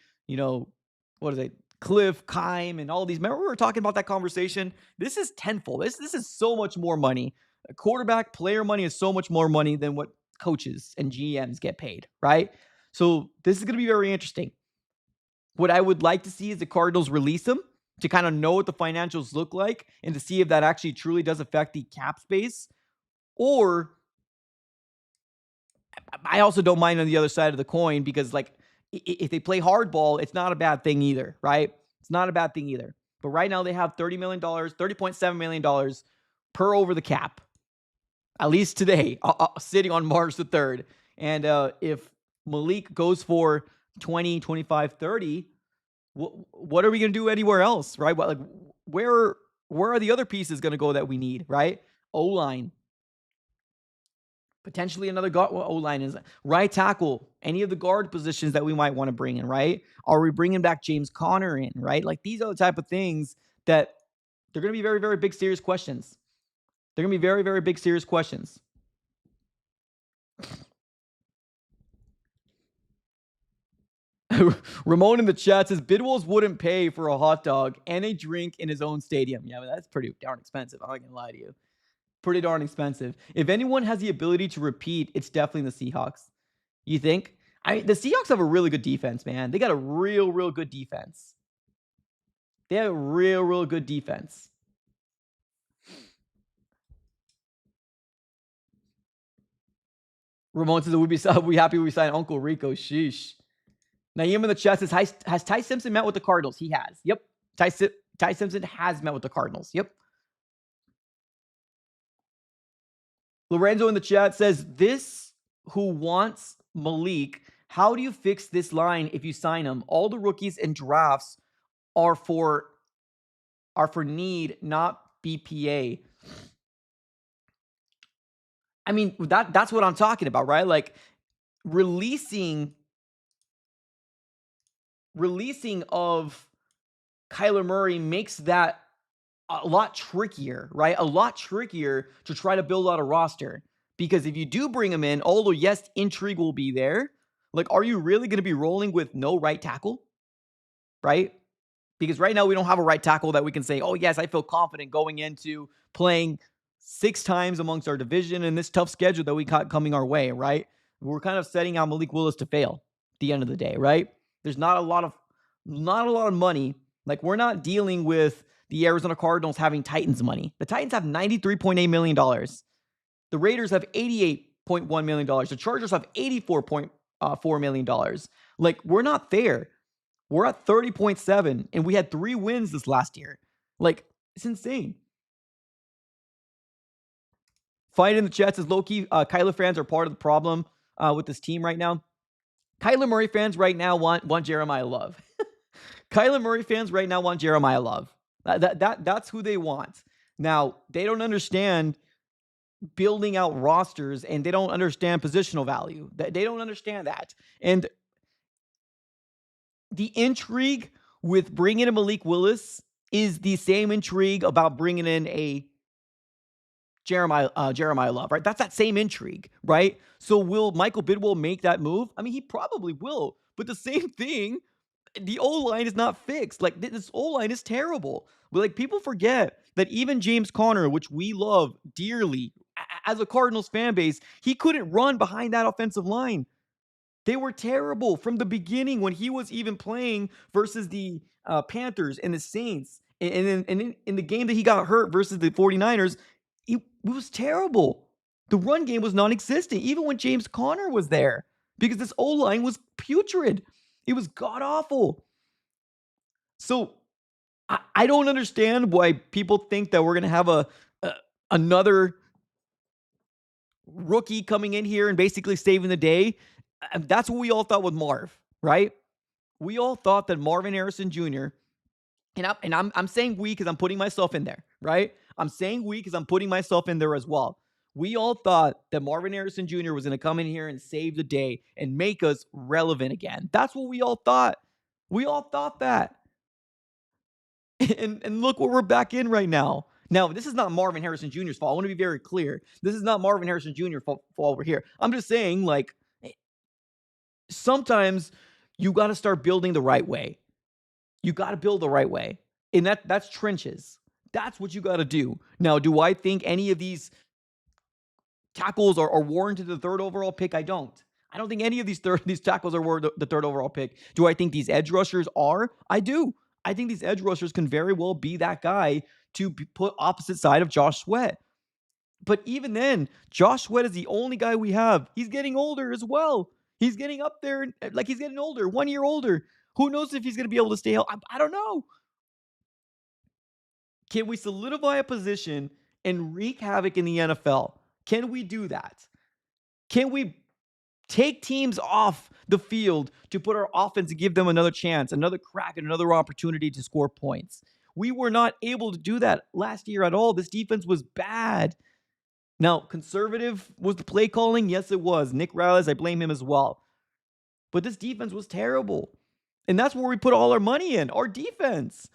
what is it? Cliff, Kime, and all these. Remember we were talking about that conversation? This is tenfold. This is so much more money. Quarterback player money is so much more money than what coaches and GMs get paid, right? So this is going to be very interesting. What I would like to see is the Cardinals release him to kind of know what the financials look like and to see if that actually truly does affect the cap space. Or I also don't mind on the other side of the coin, because like if they play hardball, it's not a bad thing either, right? It's not a bad thing either. But right now they have $30 million, $30.7 million per over the cap, at least today, sitting on March the 3rd. And if Malik goes for 20, 25, 30, what are we going to do anywhere else, right? Like, where are the other pieces going to go that we need, right? O-line. Potentially another guard. Well, O-line is right tackle. Any of the guard positions that we might want to bring in, right? Are we bringing back James Conner in, right? Like, these are the type of things that they're going to be very, very big, serious questions. They're going to be very, very big, serious questions. Ramon in the chat says Bidwells wouldn't pay for a hot dog and a drink in his own stadium. Yeah, but that's pretty darn expensive. I'm not going to lie to you. Pretty darn expensive. If anyone has the ability to repeat, it's definitely the Seahawks. You think? The Seahawks have a really good defense, man. They got a real, real good defense. They have a real, real good defense. Ramon says, we'd be happy we signed Uncle Rico. Sheesh. Naeem in the chat says, has Ty Simpson met with the Cardinals? He has. Yep. Ty Simpson has met with the Cardinals. Yep. Lorenzo in the chat says, this who wants Malik, how do you fix this line if you sign him? All the rookies and drafts are for need, not BPA. I mean, that's what I'm talking about, right? Like, releasing of Kyler Murray makes that a lot trickier, right? A lot trickier to try to build out a roster. Because if you do bring him in, although yes, intrigue will be there, like, are you really going to be rolling with no right tackle? Right? Because right now we don't have a right tackle that we can say, oh yes, I feel confident going into playing 6 times amongst our division and this tough schedule that we got coming our way, right? We're kind of setting out Malik Willis to fail at the end of the day, right? There's not a lot of money. Like, we're not dealing with the Arizona Cardinals having Titans money. The Titans have $93.8 million. The Raiders have $88.1 million. The Chargers have $84.4 million. Like, we're not there. We're at 30.7, and we had 3 wins this last year. Like, it's insane. Fight in the chat says low-key, Kyler fans are part of the problem with this team right now. Kyler Murray fans right now want Jeremiyah Love. Kyler Murray fans right now want Jeremiyah Love. That's who they want. Now, they don't understand building out rosters, and they don't understand positional value. They don't understand that. And the intrigue with bringing in Malik Willis is the same intrigue about bringing in a Jeremiyah Love, right? That's that same intrigue, right? So will Michael Bidwell make that move? I mean, he probably will. But the same thing, the O-line is not fixed. Like, this O-line is terrible. But like, people forget that even James Conner, which we love dearly as a Cardinals fan base, he couldn't run behind that offensive line. They were terrible from the beginning when he was even playing versus the Panthers and the Saints. And in the game that he got hurt versus the 49ers, it was terrible. The run game was non-existent, even when James Conner was there, because this O-line was putrid. It was god-awful. So I don't understand why people think that we're going to have another rookie coming in here and basically saving the day. That's what we all thought with Marv, right? We all thought that Marvin Harrison Jr. and I'm saying we because I'm putting myself in there, right? I'm saying we because I'm putting myself in there as well. We all thought that Marvin Harrison Jr. was going to come in here and save the day and make us relevant again. That's what we all thought. We all thought that. And look where we're back in right now. Now, this is not Marvin Harrison Jr.'s fault. I want to be very clear. This is not Marvin Harrison Jr.'s fault over here. I'm just saying, like, sometimes you got to start building the right way. You got to build the right way. And that's trenches. That's what you got to do. Now, do I think any of these tackles are warranted the third overall pick? I don't. I don't think any of these tackles are worth the third overall pick. Do I think these edge rushers are? I do. I think these edge rushers can very well be that guy to put opposite side of Josh Sweat. But even then, Josh Sweat is the only guy we have. He's getting older as well. He's getting up there, like he's getting older, 1 year older. Who knows if he's going to be able to stay healthy? I don't know. Can we solidify a position and wreak havoc in the NFL? Can we do that? Can we take teams off the field to put our offense and give them another chance, another crack, and another opportunity to score points? We were not able to do that last year at all. This defense was bad. Now, conservative was the play calling? Yes, it was. Nick Rallis, I blame him as well. But this defense was terrible. And that's where we put all our money in, our defense.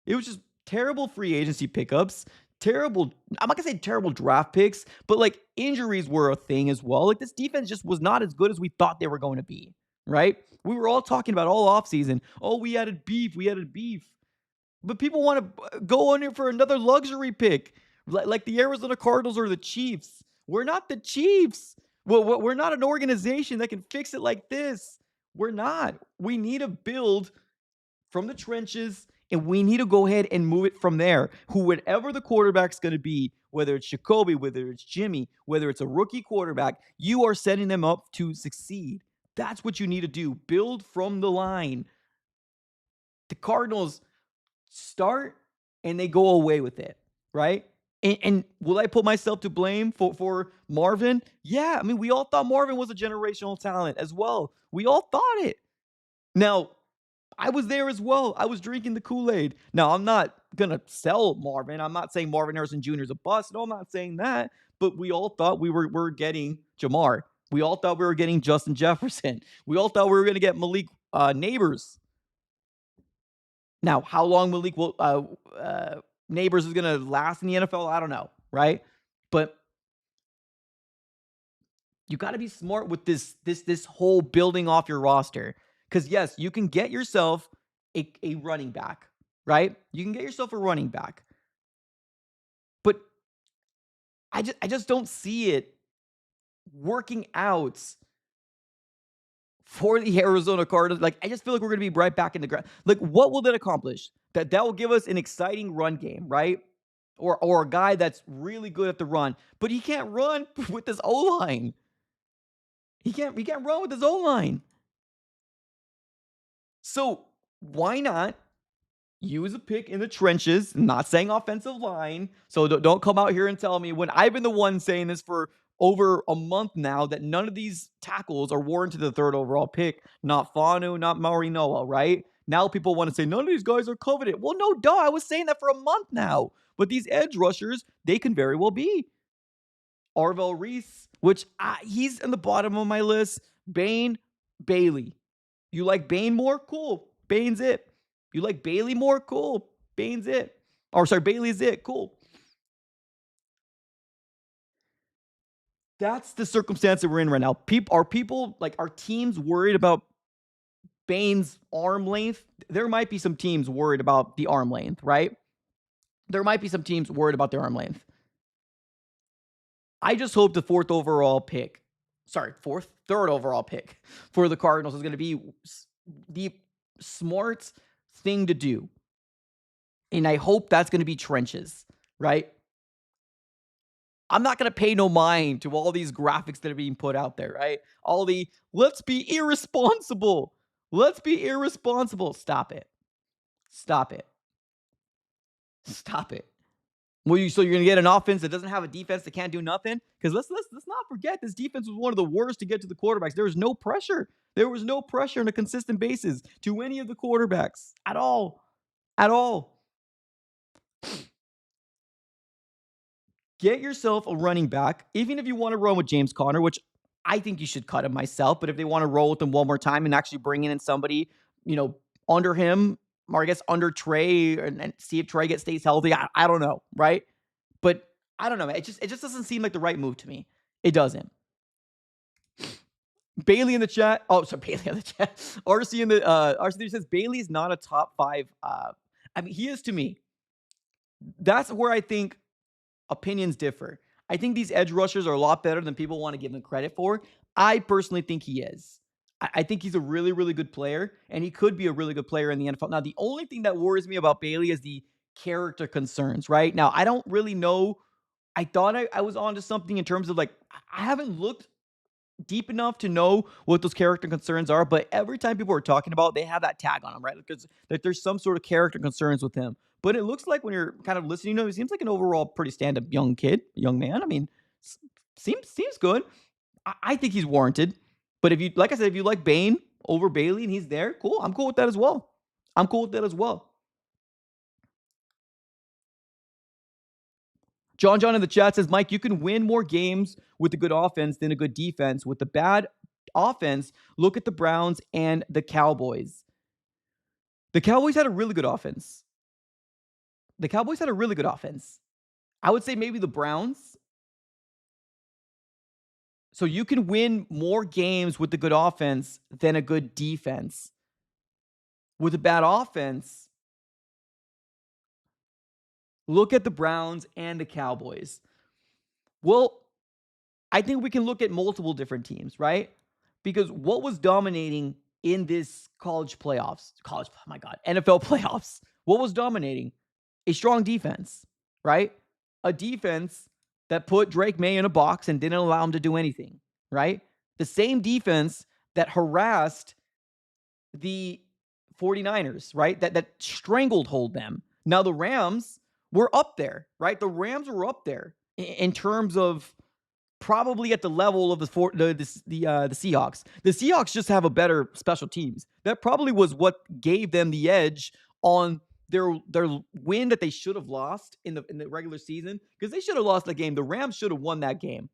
It was just terrible free agency pickups, terrible, I'm not going to say terrible draft picks, but like injuries were a thing as well. Like this defense just was not as good as we thought they were going to be, right? We were all talking about all offseason. Oh, we added beef. But people want to go on here for another luxury pick, like the Arizona Cardinals or the Chiefs. We're not the Chiefs. Well, we're not an organization that can fix it like this. We're not. We need to build from the trenches, and we need to go ahead and move it from there. Whoever the quarterback's going to be, whether it's Jacoby, whether it's Jimmy, whether it's a rookie quarterback, you are setting them up to succeed. That's what you need to do. Build from the line. The Cardinals start and they go away with it, right? And will I put myself to blame for Marvin? Yeah, I mean, we all thought Marvin was a generational talent as well. We all thought it. Now, I was there as well. I was drinking the Kool-Aid. Now, I'm not going to sell Marvin. I'm not saying Marvin Harrison Jr. is a bust. No, I'm not saying that. But we all thought we were getting Jamar. We all thought we were getting Justin Jefferson. We all thought we were going to get Malik Neighbors. Now, how long Malik Neighbors is going to last in the NFL, I don't know, right? But you got to be smart with this whole building off your roster. Because, yes, you can get yourself a running back, right? You can get yourself a running back. But I just don't see it working out for the Arizona Cardinals. Like, I just feel like we're going to be right back in the ground. Like, what will that accomplish? That will give us an exciting run game, right? Or a guy that's really good at the run. But he can't run with this O-line. He can't run with his O-line. So why not use a pick in the trenches? Not saying offensive line. So don't come out here and tell me when I've been the one saying this for over a month now that none of these tackles are warranted the third overall pick. Not Fanu, not Marinoa, right? Now people want to say none of these guys are coveted. Well, no, duh. I was saying that for a month now. But these edge rushers, they can very well be. Arvell Reese, which he's in the bottom of my list. Bain, Bailey. You like Bain more? Cool. Bain's it. You like Bailey more? Cool. Bain's it. Or sorry, Bailey's it. Cool. That's the circumstance that we're in right now. Are teams worried about Bain's arm length? There might be some teams worried about the arm length, right? There might be some teams worried about their arm length. I just hope the third overall pick for the Cardinals is going to be the smart thing to do. And I hope that's going to be trenches, right? I'm not going to pay no mind to all these graphics that are being put out there, right? All the, let's be irresponsible. Let's be irresponsible. Stop it. Stop it. Stop it. So you're gonna get an offense that doesn't have a defense that can't do nothing? Because let's not forget this defense was one of the worst to get to the quarterbacks. There was no pressure. There was no pressure on a consistent basis to any of the quarterbacks at all. At all. Get yourself a running back, even if you want to run with James Conner, which I think you should cut him myself. But if they want to roll with him one more time and actually bring in somebody, under him, or I guess under Trey, and see if Trey stays healthy. I don't know, right? But I don't know. It just doesn't seem like the right move to me. It doesn't. Bailey in the chat. Oh, sorry, Bailey in the chat. RC in the RC says Bailey's not a top 5. He is to me. That's where I think opinions differ. I think these edge rushers are a lot better than people want to give them credit for. I personally think he is. I think he's a really, really good player, and he could be a really good player in the NFL. Now, the only thing that worries me about Bailey is the character concerns, right? Now, I don't really know. I thought I was onto something in terms of I haven't looked deep enough to know what those character concerns are, but every time people are talking about, they have that tag on him, right? Because there's some sort of character concerns with him. But it looks like when you're kind of listening to him, he seems like an overall pretty stand-up young man. I mean, seems good. I think he's warranted. But if you like Bain over Bailey and he's there, cool. I'm cool with that as well. John in the chat says, Mike, you can win more games with a good offense than a good defense. With the bad offense, look at the Browns and the Cowboys. The Cowboys had a really good offense. I would say maybe the Browns. So you can win more games with the good offense than a good defense. With a bad offense, look at the Browns and the Cowboys. Well, I think we can look at multiple different teams, right? Because what was dominating in this NFL playoffs, what was dominating? A strong defense, right? A defense that put Drake May in a box and didn't allow him to do anything, right? The same defense that harassed the 49ers, right? That stranglehold them. Now the Rams were up there, right? The Rams were up there in terms of probably at the level of the Seahawks. The Seahawks just have a better special teams. That probably was what gave them the edge on their win that they should have lost in the regular season, because they should have lost the game. The Rams should have won that game.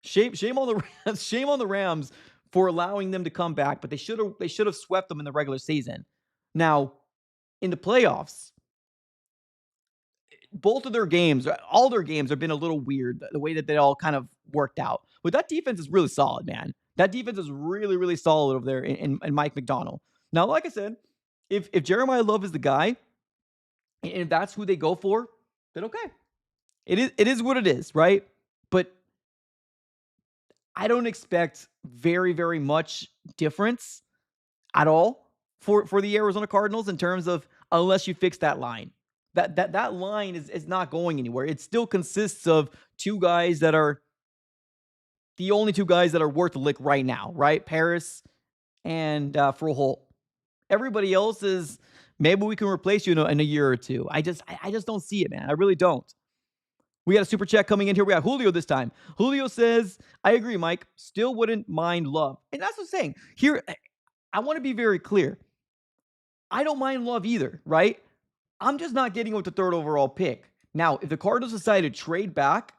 Shame on the Rams. Shame on the Rams for allowing them to come back, but they should have swept them in the regular season. Now, in the playoffs, both of their games, all their games have been a little weird, the way that they all kind of worked out. But that defense is really solid, man. That defense is really, really solid over there in Mike McDonald. Now, like I said, if Jeremiyah Love is the guy, and if that's who they go for, then okay. It is what it is, right? But I don't expect very, very much difference at all for the Arizona Cardinals in terms of, unless you fix that line. That line is not going anywhere. It still consists of two guys that are the only two guys that are worth a lick right now, right? Paris and Breece Hall. Everybody else is, maybe we can replace you in a year or two. I just don't see it, man. I really don't. We got a super chat coming in here. We got Julio this time. Julio says, I agree, Mike. Still wouldn't mind Love. And that's what I'm saying. Here, I want to be very clear. I don't mind Love either, right? I'm just not getting with the third overall pick. Now, if the Cardinals decide to trade back,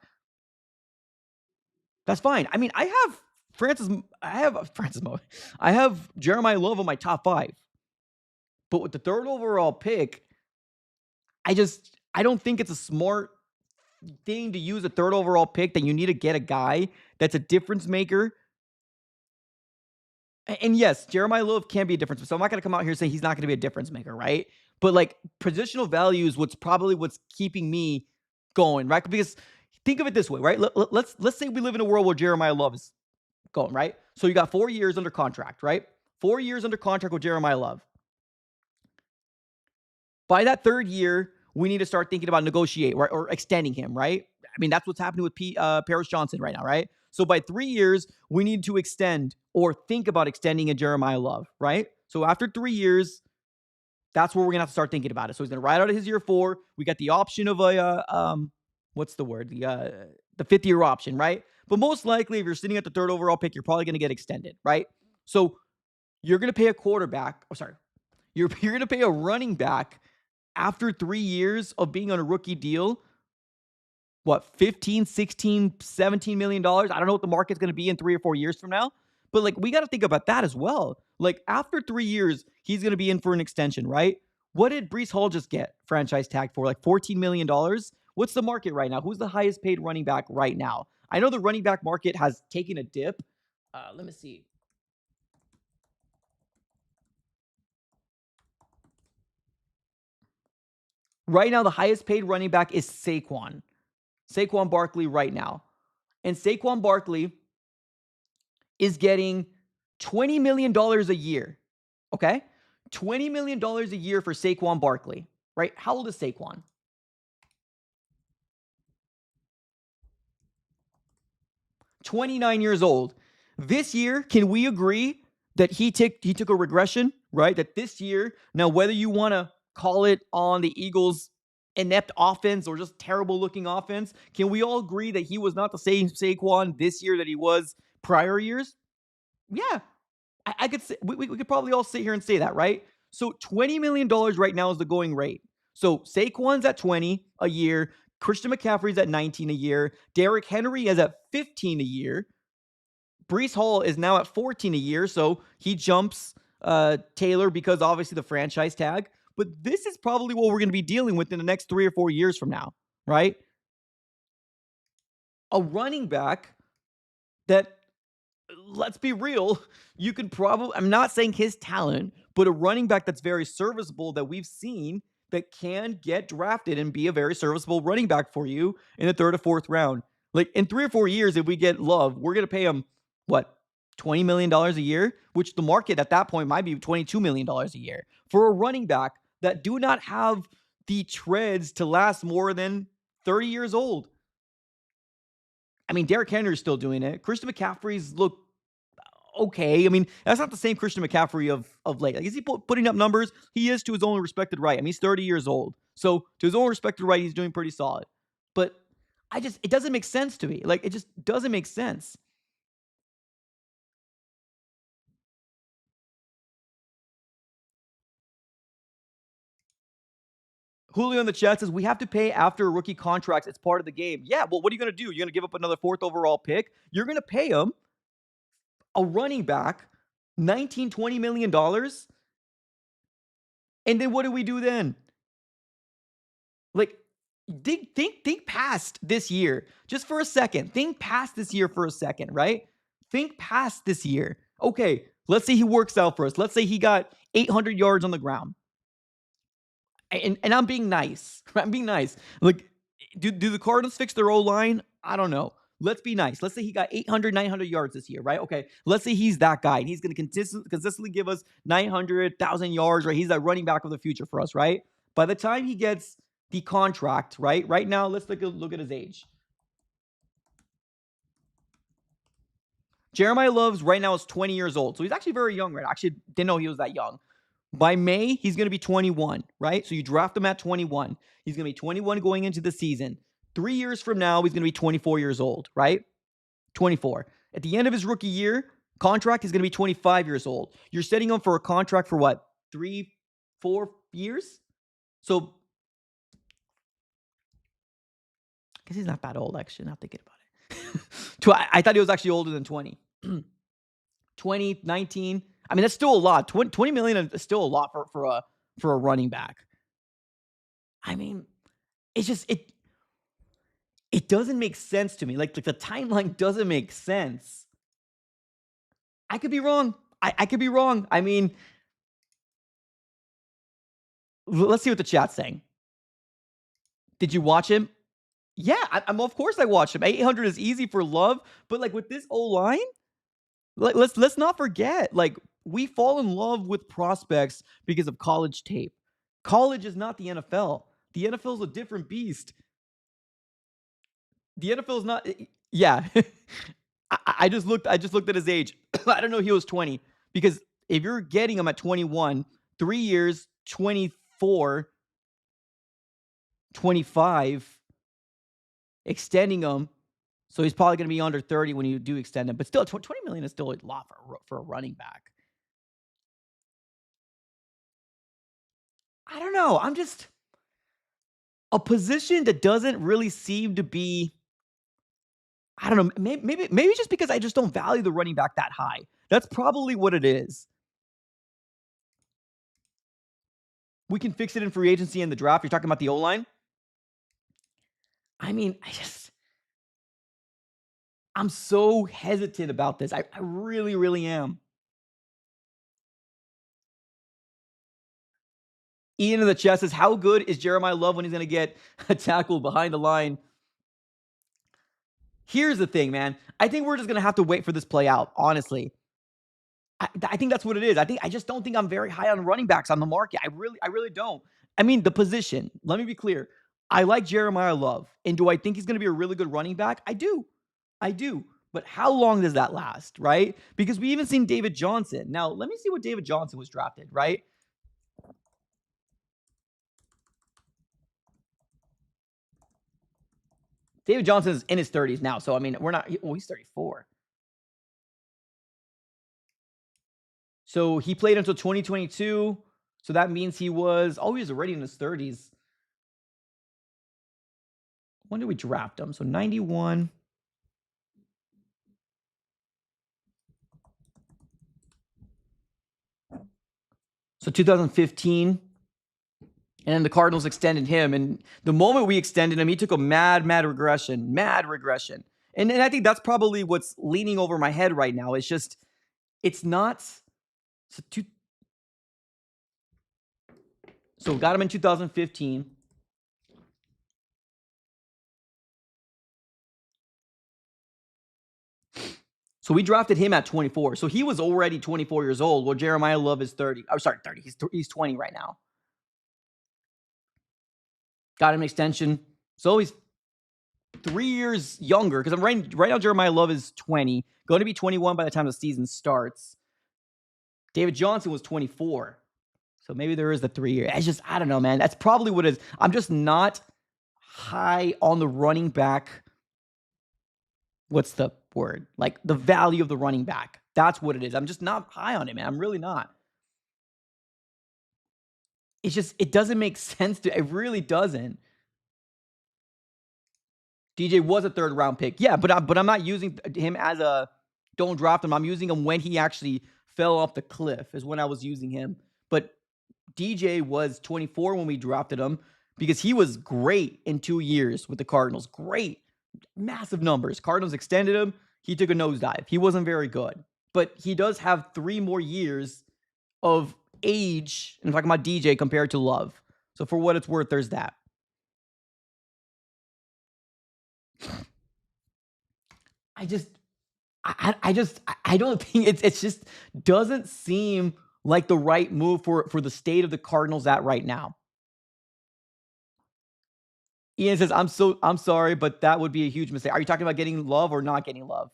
that's fine. I mean, I have Jeremiyah Love on my top 5. But with the third overall pick, I don't think it's a smart thing to use a third overall pick, that you need to get a guy that's a difference maker. And yes, Jeremiyah Love can be a difference, so I'm not going to come out here and say he's not going to be a difference maker, right? But like, positional value is what's keeping me going, right? Because think of it this way, right? Let's say we live in a world where Jeremiyah Love is going, right? So you got 4 years under contract, right? 4 years under contract with Jeremiyah Love. By that 3rd year, we need to start thinking about negotiate, right, or extending him, right? I mean, that's what's happening with Paris Johnson right now, right? So by 3 years, we need to extend or think about extending a Jeremiyah Love, right? So after 3 years, that's where we're gonna have to start thinking about it. So he's gonna ride out of his year 4. We got the option of what's the word? The 5th-year option, right? But most likely, if you're sitting at the 3rd overall pick, you're probably gonna get extended, right? So you're gonna pay a quarterback. Oh, sorry, you're gonna pay a running back after 3 years of being on a rookie deal, what, 15, 16, $17 million? I don't know what the market's going to be in 3 or 4 years from now. But like, we got to think about that as well. Like, after 3 years, he's going to be in for an extension, right? What did Breece Hall just get franchise tagged for? Like $14 million? What's the market right now? Who's the highest paid running back right now? I know the running back market has taken a dip. Let me see. Right now, the highest paid running back is Saquon Barkley right now. And Saquon Barkley is getting $20 million a year. Okay? $20 million a year for Saquon Barkley, right? How old is Saquon? 29 years old. This year, can we agree that he took a regression, right? That this year, now whether you want to call it on the Eagles' inept offense or just terrible looking offense, can we all agree that he was not the same Saquon this year that he was prior years? Yeah, I could say, we could probably all sit here and say that, right? So $20 million right now is the going rate. So Saquon's at 20 a year. Christian McCaffrey's at 19 a year. Derrick Henry is at 15 a year. Breece Hall is now at 14 a year, so he jumps Taylor because obviously the franchise tag. But this is probably what we're going to be dealing with in the next 3 or 4 years from now, right? A running back that, let's be real, you could probably, I'm not saying his talent, but a running back that's very serviceable that we've seen that can get drafted and be a very serviceable running back for you in the 3rd or 4th round. Like, in 3 or 4 years, if we get Love, we're going to pay him, what, $20 million a year? Which the market at that point might be $22 million a year. For a running back that do not have the treads to last more than 30 years old. I mean, Derrick Henry's still doing it. Christian McCaffrey's look okay. I mean, that's not the same Christian McCaffrey of late. Like, is he putting up numbers? He is, to his own respected right. I mean, he's 30 years old. So to his own respected right, he's doing pretty solid. But it doesn't make sense to me. Like, it just doesn't make sense. Julio in the chat says, we have to pay after rookie contracts. It's part of the game. Yeah, well, what are you going to do? You're going to give up another 4th overall pick? You're going to pay him, a running back, $19-20 million? And then what do we do then? Like, think past this year just for a second. Think past this year for a second, right? Think past this year. Okay, let's say he works out for us. Let's say he got 800 yards on the ground. And I'm being nice. I'm being nice. Like, do the Cardinals fix their O-line? I don't know. Let's be nice. Let's say he got 800, 900 yards this year, right? Okay, let's say he's that guy, and he's going to consistently give us 900, 1,000 yards, right? He's that running back of the future for us, right? By the time he gets the contract, right? Right now, let's look at his age. Jeremiyah Love right now is 20 years old, so he's actually very young, right? I actually didn't know he was that young. By May, he's going to be 21, right? So you draft him at 21. He's going to be 21 going into the season. 3 years from now, he's going to be 24 years old, right? 24. At the end of his rookie year, contract is going to be 25 years old. You're setting him for a contract for what? 3, 4 years? So, I guess he's not that old, actually, not thinking about it. I thought he was actually older than 20. 20, 19. I mean, that's still a lot. 20 million is still a lot for a running back. I mean, it's just it doesn't make sense to me. Like the timeline doesn't make sense. I could be wrong. I could be wrong. I mean, let's see what the chat's saying. Did you watch him? Yeah, I'm of course I watched him. 800 is easy for Love, but like with this O-line, let's not forget, like we fall in love with prospects because of college tape. College is not the NFL. The NFL is a different beast. The NFL is not. Yeah, I just looked at his age. I don't know. He was 20 because if you're getting him at 21, 3 years, 24, 25, extending him. So he's probably going to be under 30 when you do extend him. But still, 20 million is still a lot for a running back. I don't know. I'm just a position that doesn't really seem to be. I don't know. Maybe just because I just don't value the running back that high. That's probably what it is. We can fix it in free agency and the draft. You're talking about the O-line? I mean, I'm so hesitant about this. I really, really am. Ian in the chat says, how good is Jeremiyah Love when he's going to get a tackle behind the line? Here's the thing, man. I think we're just going to have to wait for this play out, honestly. I think that's what it is. I just don't think I'm very high on running backs on the market. I really don't. I mean, the position. Let me be clear. I like Jeremiyah Love. And do I think he's going to be a really good running back? I do. But how long does that last, right? Because we even seen David Johnson. Now, let me see what David Johnson was drafted, right? David Johnson is in his 30s now. So, I mean, he's 34. So he played until 2022. So that means he was already in his 30s. When did we draft him? So 91. So 2015. And then the Cardinals extended him. And the moment we extended him, he took a mad regression. And I think that's probably what's leaning over my head right now. It's not. So got him in 2015. So we drafted him at 24. So he was already 24 years old. Well, Jeremiyah Love is 30. I'm sorry, 30. He's 20 right now. Got him an extension. So he's 3 years younger. Because I'm right now, Jeremiyah Love is 20. Going to be 21 by the time the season starts. David Johnson was 24. So maybe there is the 3 year. I don't know, man. That's probably what it is. I'm just not high on the running back. What's the word? Like the value of the running back. That's what it is. I'm just not high on it, man. I'm really not. It doesn't make sense to, it really doesn't. DJ was a 3rd round pick. Yeah, but I'm not using him as a don't draft him. I'm using him when he actually fell off the cliff is when I was using him. But DJ was 24 when we drafted him because he was great in 2 years with the Cardinals. Great. Massive numbers. Cardinals extended him. He took a nosedive. He wasn't very good. But he does have 3 more years of age. I'm talking about DJ compared to Love. So for what it's worth, there's that. I don't think it's just doesn't seem like the right move for the state of the Cardinals at right now. Ian says, I'm sorry, but that would be a huge mistake. Are you talking about getting Love or not getting Love?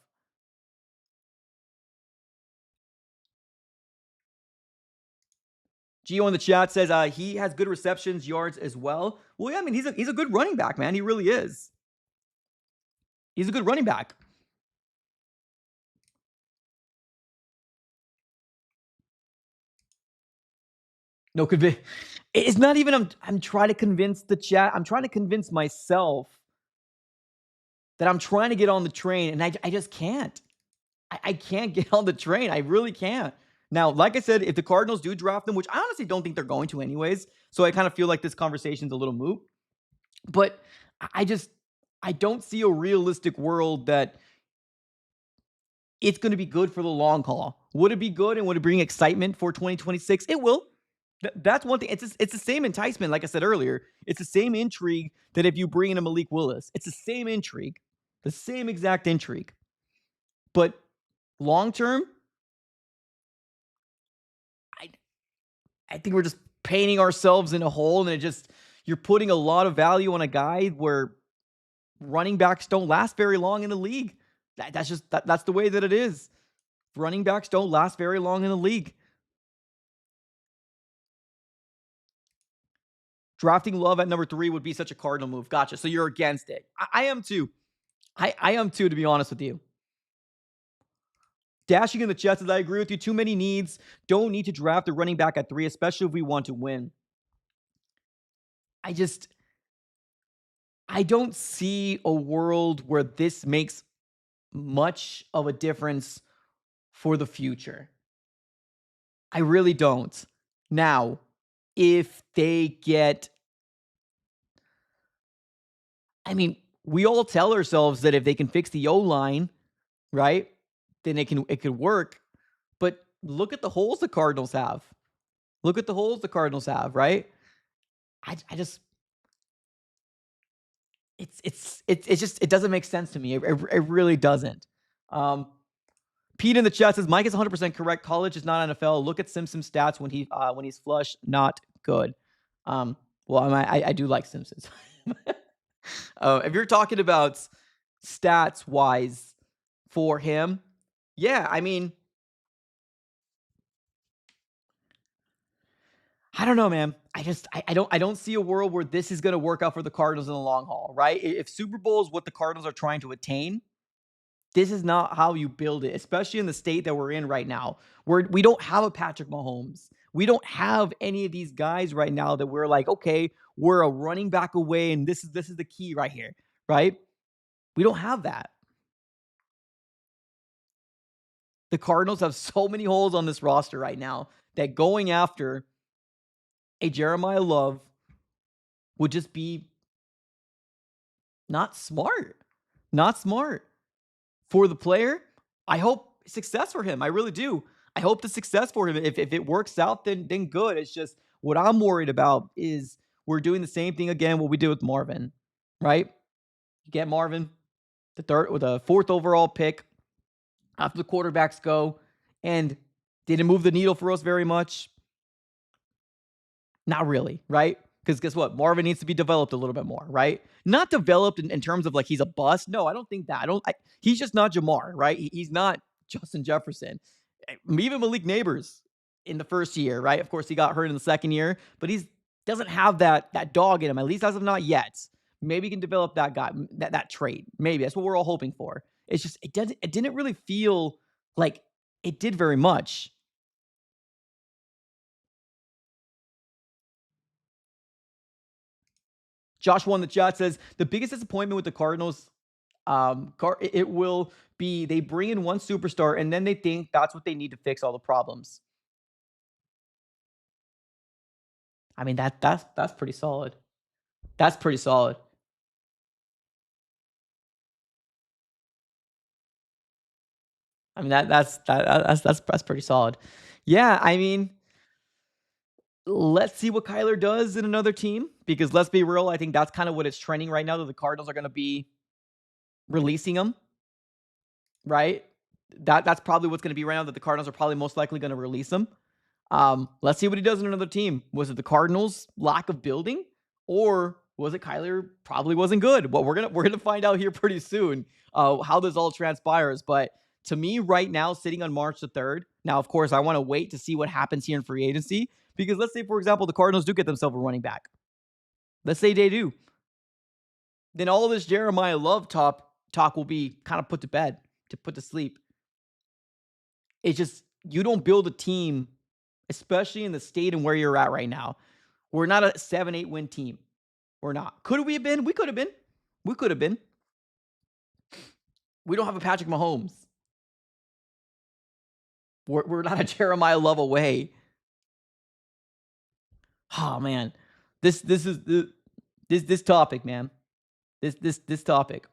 Gio in the chat says he has good receptions, yards as well. Well, yeah, I mean, he's a good running back, man. He really is. He's a good running back. No, it's not even I'm trying to convince the chat. I'm trying to convince myself that I'm trying to get on the train, and I just can't. I can't get on the train. I really can't. Now, like I said, if the Cardinals do draft them, which I honestly don't think they're going to anyways, so I kind of feel like this conversation's a little moot. But I don't see a realistic world that it's going to be good for the long haul. Would it be good and would it bring excitement for 2026? It will. That's one thing. It's the same enticement, like I said earlier. It's the same intrigue that if you bring in a Malik Willis. It's the same intrigue. The same exact intrigue. But long term, I think we're just painting ourselves in a hole, and you're putting a lot of value on a guy where running backs don't last very long in the league. That's the way that it is. Running backs don't last very long in the league. Drafting Love at number 3 would be such a Cardinal move. Gotcha. So you're against it. I am too. I am too, to be honest with you. Dashing in the chat says, I agree with you. Too many needs. Don't need to draft a running back at 3, especially if we want to win. I don't see a world where this makes much of a difference for the future. I really don't. Now, if they get... I mean, we all tell ourselves that if they can fix the O-line, right, then it could work. But look at the holes the Cardinals have. Look at the holes the Cardinals have, right? It doesn't make sense to me. It really doesn't. Pete in the chat says Mike is 100% correct. College is not NFL. Look at Simpson's stats when he's flush. Not good. Well, I do like Simpsons. If you're talking about stats wise for him, yeah, I mean, I don't know, man. I don't see a world where this is going to work out for the Cardinals in the long haul, right? If Super Bowl is what the Cardinals are trying to attain, this is not how you build it, especially in the state that we're in right now, where we don't have a Patrick Mahomes. We don't have any of these guys right now that we're like, okay, we're a running back away, and this is the key right here, right? We don't have that. The Cardinals have so many holes on this roster right now that going after a Jeremiyah Love would just be not smart. Not smart. For the player, I hope success for him. I really do. I hope the success for him. If it works out, then good. It's just what I'm worried about is we're doing the same thing again, what we did with Marvin, right? You get Marvin, the 4th overall pick after the quarterbacks go, and didn't move the needle for us very much. Not really, right? Because guess what? Marvin needs to be developed a little bit more, right? Not developed in terms of like he's a bust. No, I don't think that. He's just not Jamar, right? He's not Justin Jefferson. Even Malik Neighbors in the first year, right? Of course, he got hurt in the second year, but he doesn't have that dog in him, at least as of not yet. Maybe he can develop that guy, that trait. Maybe that's what we're all hoping for. It's just it didn't really feel like it did very much. Joshua in the chat says the biggest disappointment with the Cardinals, it will be they bring in one superstar and then they think that's what they need to fix all the problems. I mean that's pretty solid. That's pretty solid. I mean that's pretty solid. Yeah, I mean, let's see what Kyler does in another team, because let's be real, I think that's kind of what it's trending right now, that the Cardinals are going to be releasing him, right? That's probably what's going to be right now, that the Cardinals are probably most likely going to release him. Let's see what he does in another team. Was it the Cardinals' lack of building, or was it Kyler probably wasn't good? Well, we're gonna find out here pretty soon how this all transpires. But to me, right now, sitting on March the 3rd, now of course I want to wait to see what happens here in free agency. Because let's say, for example, the Cardinals do get themselves a running back. Let's say they do. Then all of this Jeremiyah Love talk will be kind of put to bed, to put to sleep. It's just, you don't build a team, especially in the state and where you're at right now. We're not a 7-8 win team. We're not. Could we have been? We could have been. We could have been. We don't have a Patrick Mahomes. We're not a Jeremiyah Love away. Oh man, this is this topic, man. This topic.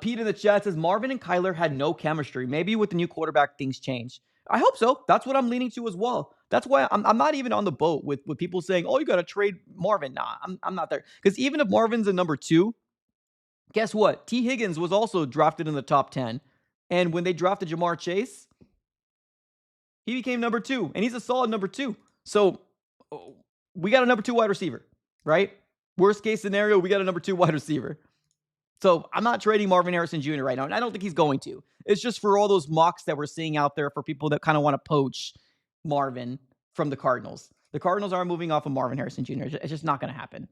Pete in the chat says Marvin and Kyler had no chemistry. Maybe with the new quarterback, things change. I hope so. That's what I'm leaning to as well. That's why I'm not even on the boat with people saying, "Oh, you got to trade Marvin." Nah, I'm not there. Because even if Marvin's a number 2, guess what? T. Higgins was also drafted in the top 10, and when they drafted Jamar Chase, he became number 2, and he's a solid number 2. So we got a number 2 wide receiver, right? Worst case scenario, we got a number 2 wide receiver. So I'm not trading Marvin Harrison Jr. right now, and I don't think he's going to. It's just for all those mocks that we're seeing out there for people that kind of want to poach Marvin from the Cardinals. The Cardinals aren't moving off of Marvin Harrison Jr. It's just not going to happen.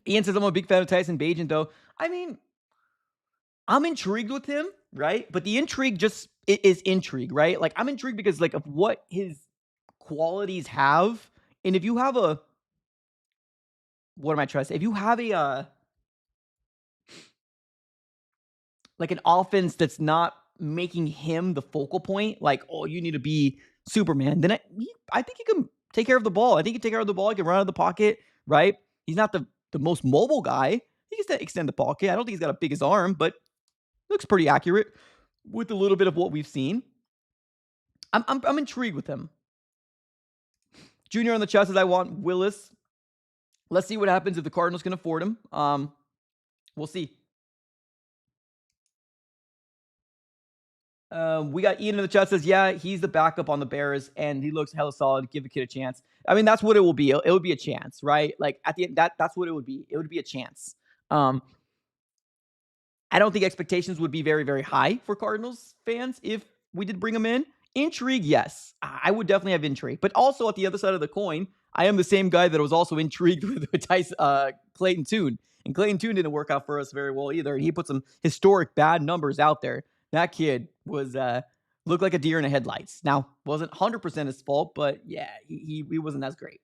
Ian says, I'm a big fan of Tyson Bagent, though. I mean, I'm intrigued with him, right? But the intrigue just is intrigue, right? Like, I'm intrigued because, like, of what his qualities have. And if you have a... What am I trying to say? If you have a... like, an offense that's not making him the focal point, like, oh, you need to be Superman, then I think he can take care of the ball. I think he can take care of the ball. He can run out of the pocket, right? He's not the most mobile guy. He can extend the pocket. I don't think he's got a biggest arm, but looks pretty accurate with a little bit of what we've seen. I'm intrigued with him. Junior on the chat says, I want Willis. Let's see what happens if the Cardinals can afford him. We'll see. We got Ian in the chat says, yeah, he's the backup on the Bears, and he looks hella solid. Give the kid a chance. I mean, that's what it will be. It would be a chance, right? Like, at the end, that's what it would be. It would be a chance. I don't think expectations would be very, very high for Cardinals fans if we did bring him in. Intrigue, yes. I would definitely have intrigue. But also, at the other side of the coin, I am the same guy that was also intrigued with Clayton Tune. And Clayton Tune didn't work out for us very well either. And he put some historic bad numbers out there. That kid was looked like a deer in the headlights. Now, wasn't 100% his fault, but yeah, he wasn't as great.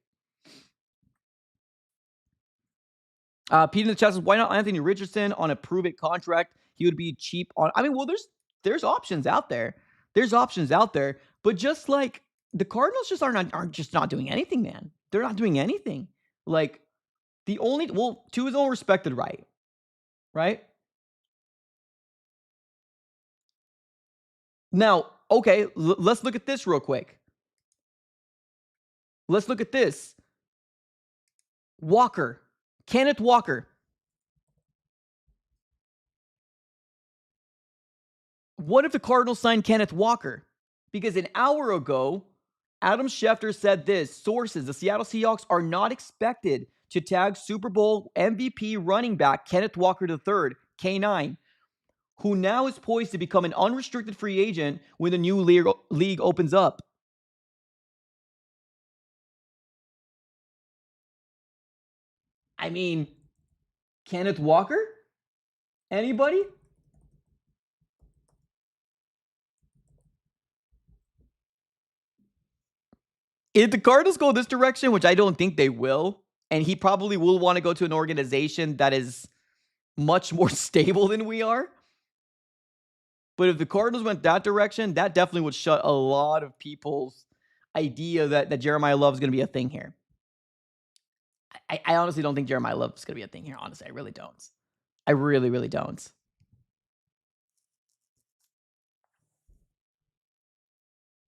Pete in the chat says, why not Anthony Richardson on a prove-it contract? He would be cheap on... I mean, well, there's options out there. There's options out there. But just like the Cardinals just aren't just not doing anything, man. They're not doing anything. Like, to his own respected right? Now, okay, let's look at this real quick. Let's look at this. Walker. Kenneth Walker. What if the Cardinals signed Kenneth Walker? Because an hour ago, Adam Schefter said this. Sources, the Seattle Seahawks are not expected to tag Super Bowl MVP running back Kenneth Walker III, K9, who now is poised to become an unrestricted free agent when the new league opens up. I mean, Kenneth Walker? Anybody? If the Cardinals go this direction, which I don't think they will, and he probably will want to go to an organization that is much more stable than we are. But if the Cardinals went that direction, that definitely would shut a lot of people's idea that Jeremiyah Love is going to be a thing here. I honestly don't think Jeremiyah Love is going to be a thing here. Honestly, I really don't. I really, really don't.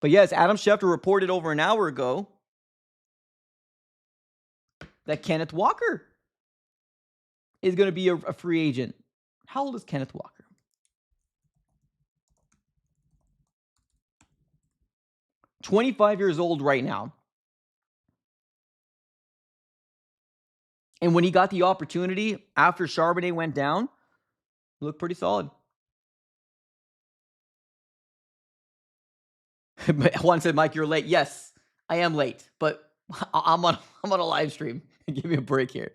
But yes, Adam Schefter reported over an hour ago that Kenneth Walker is going to be a free agent. How old is Kenneth Walker? $25 years old right now. And when he got the opportunity after Charbonnet went down, Look pretty solid. Juan said, "Mike, you're late." Yes, I am late, but I'm on a live stream. Give me a break here.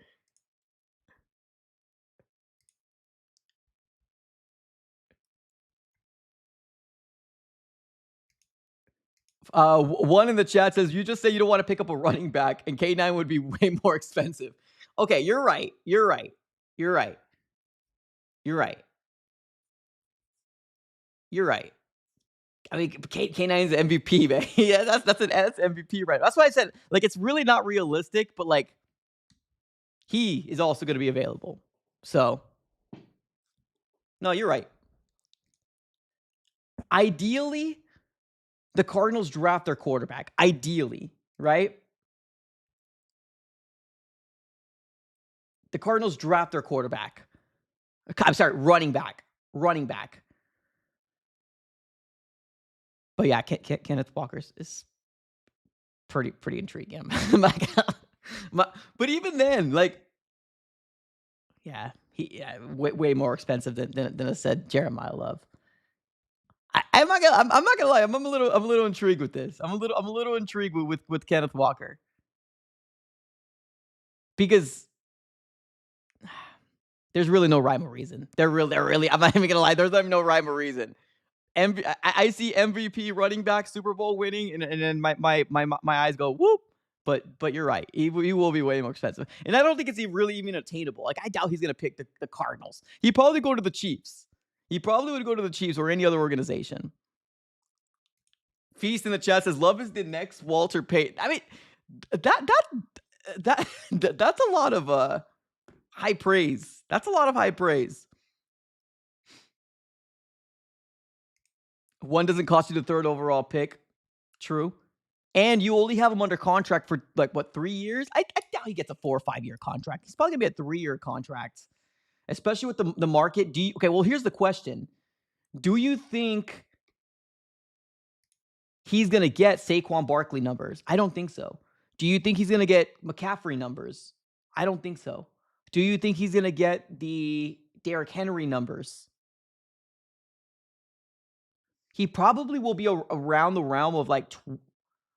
One in the chat says, "You just say you don't want to pick up a running back, and K9 would be way more expensive." Okay, you're right. You're right. You're right. You're right. You're right. I mean, K9 is MVP, man. Yeah, that's MVP, right? That's why I said like it's really not realistic, but like he is also going to be available. So no, you're right. Ideally, the Cardinals draft their quarterback. Ideally, right? The Cardinals draft their quarterback. I'm sorry, running back. Running back. But yeah, Kenneth Walker is pretty intriguing. But even then, like, yeah, way more expensive than I said Jeremiyah Love. I'm not gonna lie. I'm a little intrigued with this. I'm a little intrigued with Kenneth Walker because there's really no rhyme or reason. They're really. I'm not even gonna lie. There's no rhyme or reason. I see MVP running back Super Bowl winning, and then my eyes go whoop. But you're right. He will be way more expensive, and I don't think it's really even attainable. Like I doubt he's gonna pick the Cardinals. He'd probably go to the Chiefs. He probably would go to the Chiefs or any other organization. Feast in the chat says Love is the next Walter Payton. I mean, that's a lot of high praise. That's a lot of high praise. One doesn't cost you the third overall pick. True. And you only have him under contract for like what 3 years? I doubt he gets a 4 or 5-year contract. He's probably gonna be a 3-year contract, especially with the market. Okay? Well, here's the question: do you think he's gonna get Saquon Barkley numbers? I don't think so. Do you think he's gonna get McCaffrey numbers? I don't think so. Do you think he's gonna get the Derrick Henry numbers? He probably will be around the realm of like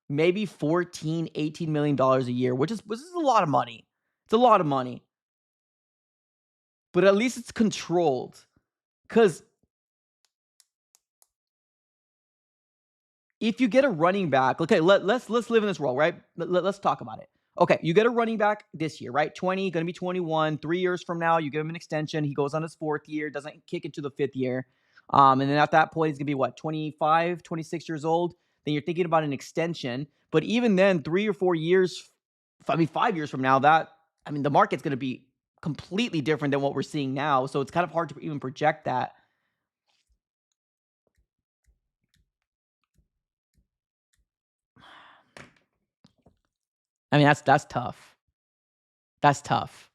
maybe 14, $18 million a year, which is a lot of money. It's a lot of money. But at least it's controlled. Because if you get a running back, okay, let's live in this world, right? Let's talk about it. Okay, you get a running back this year, right? 20, going to be 21. 3 years from now, you give him an extension. He goes on his 4th year, doesn't kick into the 5th year. And then at that point, he's going to be what, 25, 26 years old? Then you're thinking about an extension. But even then, 3 or 4 years, 5 years from now, the market's going to be completely different than what we're seeing now. So it's kind of hard to even project that. I mean, that's tough. That's tough.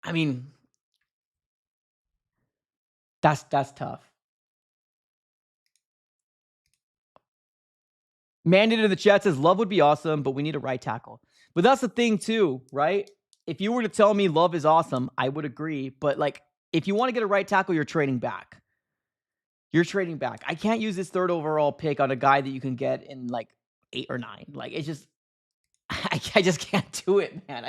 I mean, that's tough. Mandate in the chat says Love would be awesome, but we need a right tackle. But that's the thing too, right? If you were to tell me Love is awesome, I would agree. But like, if you want to get a right tackle, you're trading back. You're trading back. I can't use this 3rd overall pick on a guy that you can get in like 8 or 9. Like it's just, I just can't do it, man.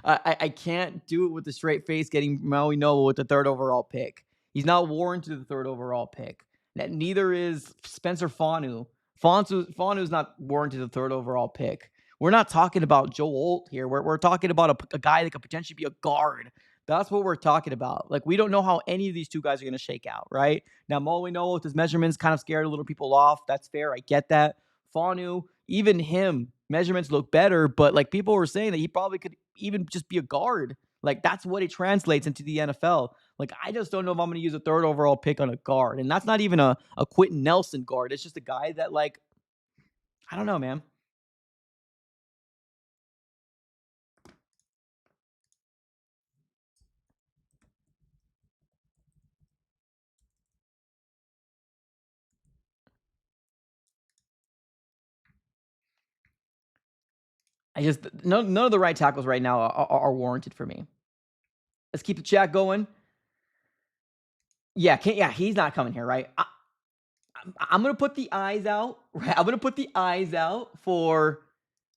I can't do it with a straight face getting Maui Noah with the 3rd overall pick. He's not warranted the 3rd overall pick. Neither is Spencer Fanu. Fanu's not warranted the 3rd overall pick. We're not talking about Joe Alt here. We're talking about a guy that could potentially be a guard. That's what we're talking about. Like, we don't know how any of these two guys are going to shake out, right? Now, Maui Noah with his measurements kind of scared a little people off. That's fair. I get that. Fanu, even him, measurements look better, but like people were saying that he probably could even just be a guard. Like that's what it translates into the NFL. Like I just don't know if I'm going to use a 3rd overall pick on a guard. And that's not even a Quentin Nelson guard. It's just a guy that like, I don't know, man. None of the right tackles right now are warranted for me. Let's keep the chat going. Yeah, he's not coming here, right? I'm gonna put the eyes out. Right, I'm gonna put the eyes out for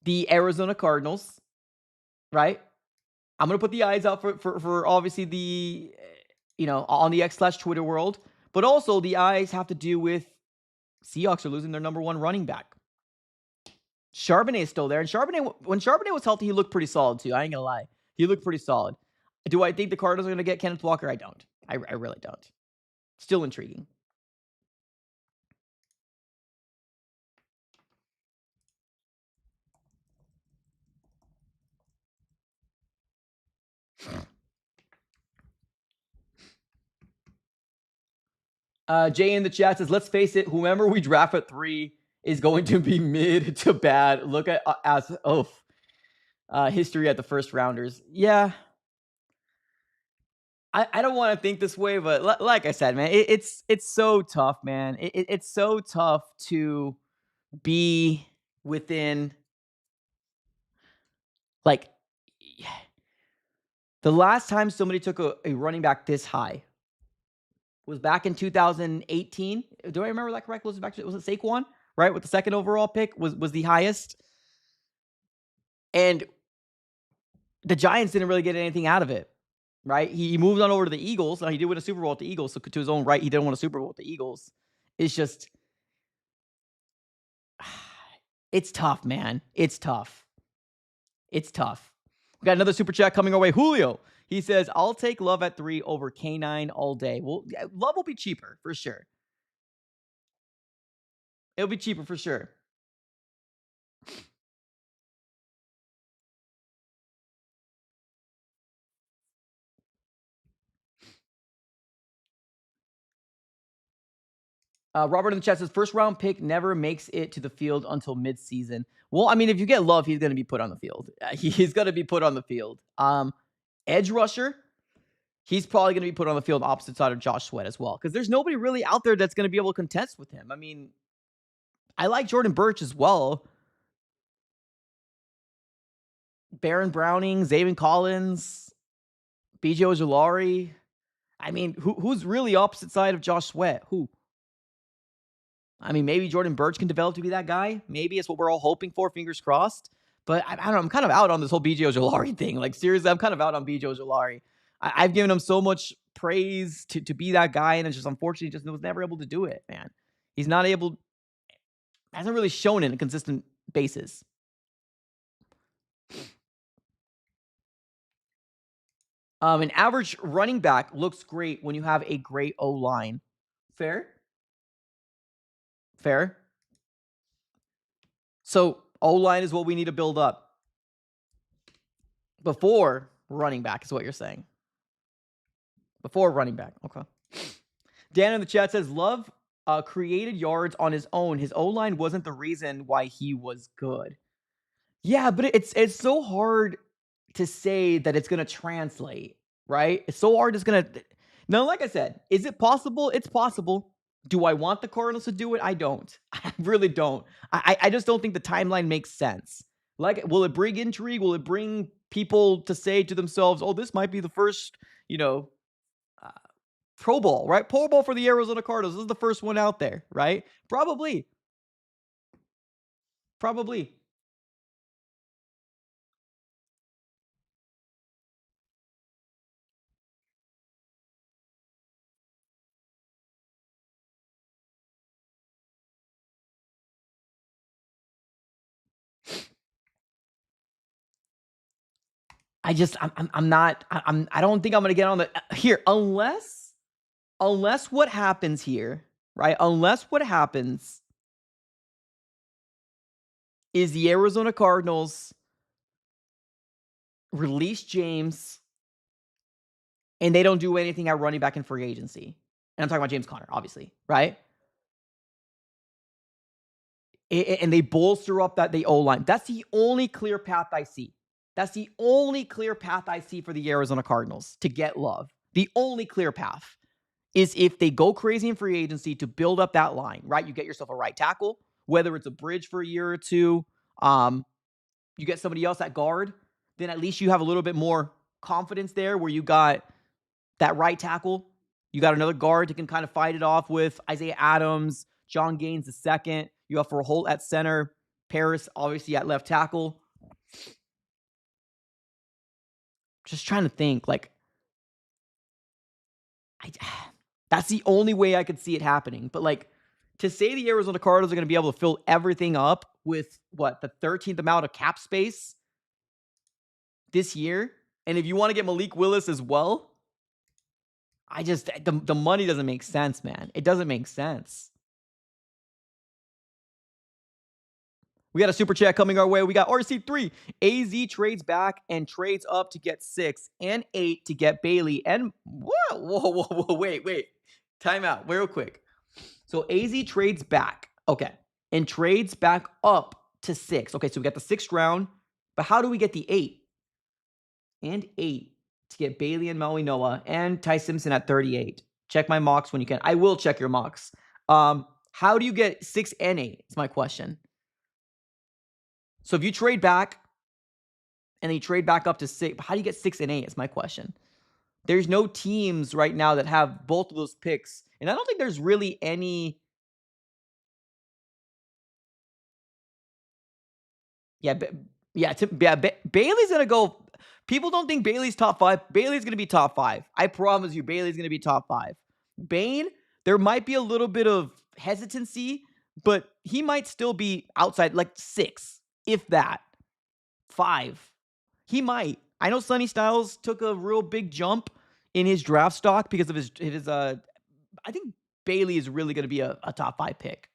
the Arizona Cardinals. Right, I'm gonna put the eyes out for obviously the on the X/Twitter world, but also the eyes have to do with Seahawks are losing their number one running back. Charbonnet is still there, and when Charbonnet was healthy, he looked pretty solid too. I ain't gonna lie, he looked pretty solid. Do I think the Cardinals are gonna get Kenneth Walker? I don't. I really don't. Still intriguing. Jay in the chat says, let's face it, whomever we draft at 3 is going to be mid to bad. Look at history at the first rounders. Yeah. I don't want to think this way, but like I said, man, it's so tough, man. It's so tough to be within, like, the last time somebody took a running back this high was back in 2018. Do I remember that correctly? Was it Saquon, right? With the second overall pick was the highest. And the Giants didn't really get anything out of it, right? He moved on over to the Eagles. Now, he did win a Super Bowl with the Eagles, so to his own right, he didn't win a Super Bowl with the Eagles. It's just, it's tough, man. It's tough. It's tough. We got another super chat coming our way. Julio, he says, I'll take Love at 3 over K9 all day. Well, Love will be cheaper for sure. It'll be cheaper for sure. Robert in the chat says, first round pick never makes it to the field until midseason. Well, I mean, if you get Love, he's going to be put on the field. He's going to be put on the field. Edge rusher, he's probably going to be put on the field opposite side of Josh Sweat as well, because there's nobody really out there that's going to be able to contest with him. I mean, I like Jordan Burch as well. Baron Browning, Zaven Collins, BJ Ojulari. I mean, who's really opposite side of Josh Sweat? Who? I mean, maybe Jordan Burch can develop to be that guy. Maybe it's what we're all hoping for, fingers crossed. But I don't know. I'm kind of out on this whole BJ Ojulari thing. Like, seriously, I'm kind of out on BJ Ojulari. I've given him so much praise to be that guy, and it's just unfortunately just was never able to do it, man. He's not able, hasn't really shown it on a consistent basis. An average running back looks great when you have a great O-line. Fair? Fair. So O-line is what we need to build up before running back is what you're saying. Before running back. Okay. Dan in the chat says, Love created yards on his own. His O-line wasn't the reason why he was good. Yeah, but it's so hard to say that it's going to translate, right? It's so hard. It's going to. Now, like I said, is it possible? It's possible. Do I want the Cardinals to do it? I don't. I really don't. I just don't think the timeline makes sense. Like, will it bring intrigue? Will it bring people to say to themselves, oh, this might be the first, Pro Bowl, right? Pro Bowl for the Arizona Cardinals. This is the first one out there, right? Probably. I don't think I'm going to get on the here unless what happens here, right? Unless what happens is the Arizona Cardinals release James and they don't do anything at running back in free agency. And I'm talking about James Conner, obviously, right? And they bolster up the O-line. That's the only clear path I see. That's the only clear path I see for the Arizona Cardinals to get Love. The only clear path is if they go crazy in free agency to build up that line, right? You get yourself a right tackle, whether it's a bridge for a year or two. you get somebody else at guard, then at least you have a little bit more confidence there where you got that right tackle. You got another guard that can kind of fight it off with Isaiah Adams, John Gaines the second. You have for Holt at center, Paris obviously at left tackle. Just trying to think, like, that's the only way I could see it happening. But like, to say the Arizona Cardinals are going to be able to fill everything up with what, the 13th amount of cap space this year, and if you want to get Malik Willis as well, the money doesn't make sense, man. It doesn't make sense. We got a super chat coming our way. We got RC3. AZ trades back and trades up to get 6 and 8 to get Bailey. And whoa, wait. Time out real quick. So AZ trades back. Okay. And trades back up to 6. Okay, so we got the 6th round. But how do we get the 8? And 8 to get Bailey and Maui Noah and Ty Simpson at 38. Check my mocks when you can. I will check your mocks. How do you get 6 and 8? It's my question. So if you trade back and then you trade back up to 6, how do you get 6 and 8? Is my question. There's no teams right now that have both of those picks. And I don't think there's really any. Bailey's going to go. People don't think Bailey's top 5. Bailey's going to be top 5. I promise you, Bailey's going to be top 5. Bane, there might be a little bit of hesitancy, but he might still be outside, like 6, if that. 5. He might. I know Sonny Styles took a real big jump in his draft stock because of his I think Bailey is really going to be a top 5 pick.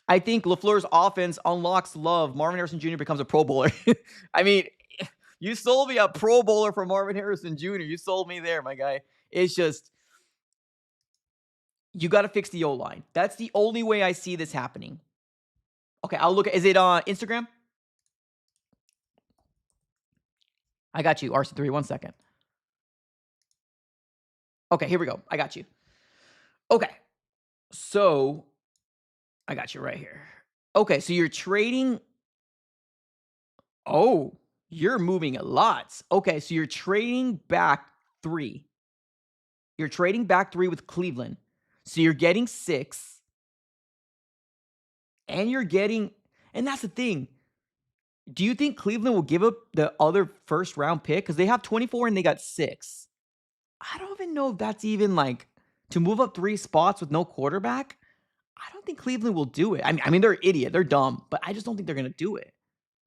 I think LaFleur's offense unlocks Love. Marvin Harrison Jr. becomes a Pro Bowler. I mean, you sold me a Pro Bowler for Marvin Harrison Jr. You sold me there, my guy. It's just, you got to fix the O-line. That's the only way I see this happening. Okay, I'll look at, is it on Instagram? I got you, RC3, 1 second. Okay, here we go. I got you. Okay, so I got you right here. Okay, so you're trading. Oh, you're moving a lot. Okay, so you're trading back 3. You're trading back 3 with Cleveland. So you're getting 6. And you're getting, and that's the thing. Do you think Cleveland will give up the other first round pick? Because they have 24 and they got 6. I don't even know if that's even like to move up 3 spots with no quarterback. I don't think Cleveland will do it. I mean, they're an idiot. They're dumb, but I just don't think they're going to do it.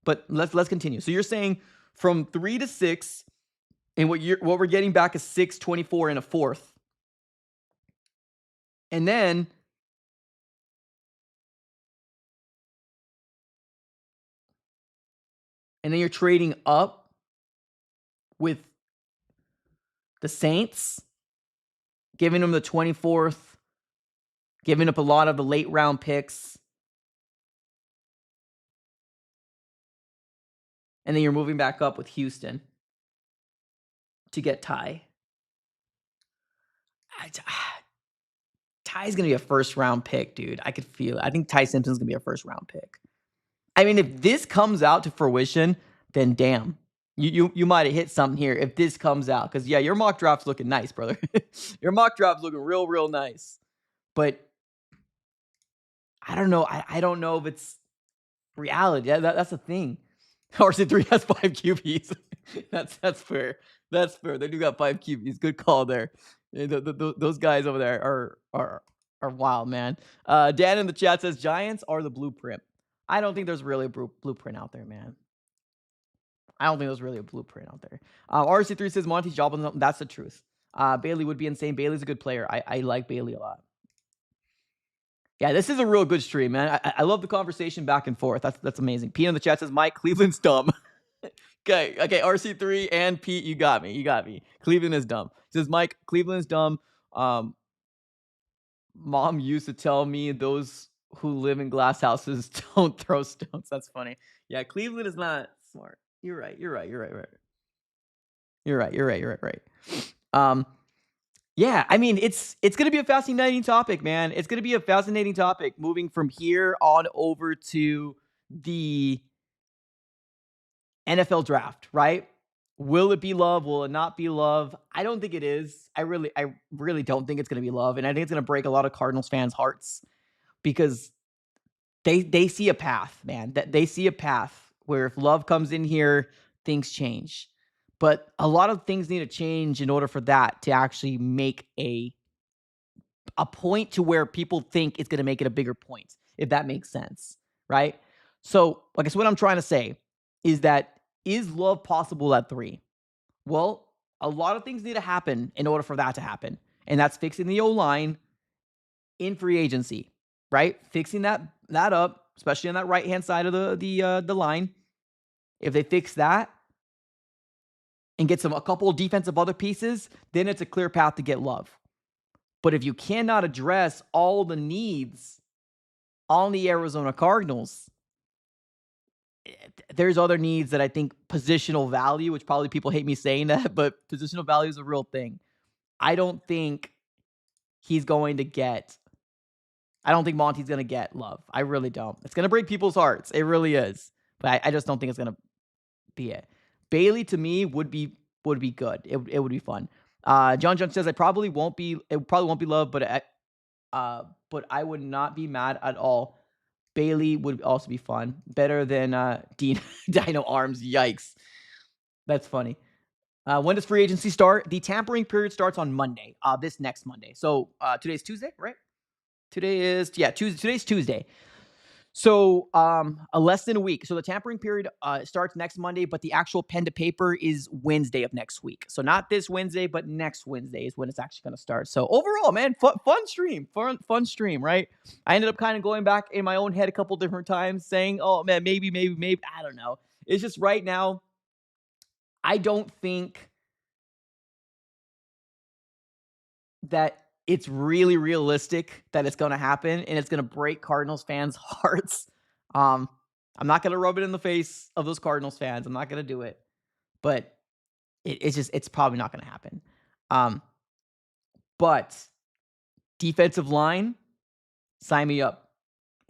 But let's continue. So you're saying from 3 to 6, and what we're getting back is 6, 24, and a 4th. And then you're trading up with the Saints, giving them the 24th, giving up a lot of the late round picks. And then you're moving back up with Houston to get Ty. Ty's going to be a first round pick, dude. I could feel it. I think Ty Simpson's going to be a first round pick. I mean, if this comes out to fruition, then damn. You might have hit something here if this comes out. Because, yeah, your mock draft's looking nice, brother. Your mock draft's looking real, real nice. But I don't know. I don't know if it's reality. That's the thing. RC3 has 5 QBs. That's fair. That's fair. They do got 5 QBs. Good call there. Those guys over there are wild, man. Dan in the chat says Giants are the blueprint. I don't think there's really a blueprint out there, man. I don't think there's really a blueprint out there. RC3 says Monty's job. That's the truth. Bailey would be insane. Bailey's a good player. I like Bailey a lot. Yeah, this is a real good stream, man. I love the conversation back and forth. That's amazing. Pete in the chat says, Mike, Cleveland's dumb. Okay, RC3 and Pete, you got me. Cleveland is dumb. Says, Mike, Cleveland's dumb. Mom used to tell me those who live in glass houses don't throw stones. That's funny. Yeah, Cleveland is not smart. You're right. Yeah, I mean, it's gonna be a fascinating topic, man. It's gonna be a fascinating topic moving from here on over to the NFL draft, right? Will it be Love? Will it not be Love? I don't think it is. I really don't think it's gonna be Love, and I think it's gonna break a lot of Cardinals fans' hearts because they see a path, man. That they see a path where if Love comes in here, things change. But a lot of things need to change in order for that to actually make a point to where people think it's going to make it a bigger point, if that makes sense, right? So, I guess what I'm trying to say is that is Love possible at 3? Well, a lot of things need to happen in order for that to happen, and that's fixing the O-line in free agency, right? Fixing that up, especially on that right-hand side of the line. If they fix that and get a couple of defensive other pieces, then it's a clear path to get Love. But if you cannot address all the needs on the Arizona Cardinals, there's other needs that I think positional value, which probably people hate me saying that, but positional value is a real thing. I don't think he's going to get I don't think Monty's going to get Love. I really don't. It's going to break people's hearts. It really is. But I just don't think it's going to be it. Bailey to me would be good. It would be fun. John says it probably won't be Love, but I would not be mad at all. Bailey would also be fun. Better than Dino Arms. Yikes. That's funny. When does free agency start? The tampering period starts on Monday. This next Monday. So today's Tuesday, right? Tuesday. Today's Tuesday. So, less than a week. So the tampering period starts next Monday, but the actual pen to paper is Wednesday of next week. So not this Wednesday, but next Wednesday is when it's actually going to start. So overall, man, fun stream, right? I ended up kind of going back in my own head a couple different times saying, oh man, maybe. I don't know. It's just right now, I don't think that it's really realistic that it's going to happen and it's going to break Cardinals fans' hearts. I'm not going to rub it in the face of those Cardinals fans. I'm not going to do it, but it's probably not going to happen. But defensive line, sign me up.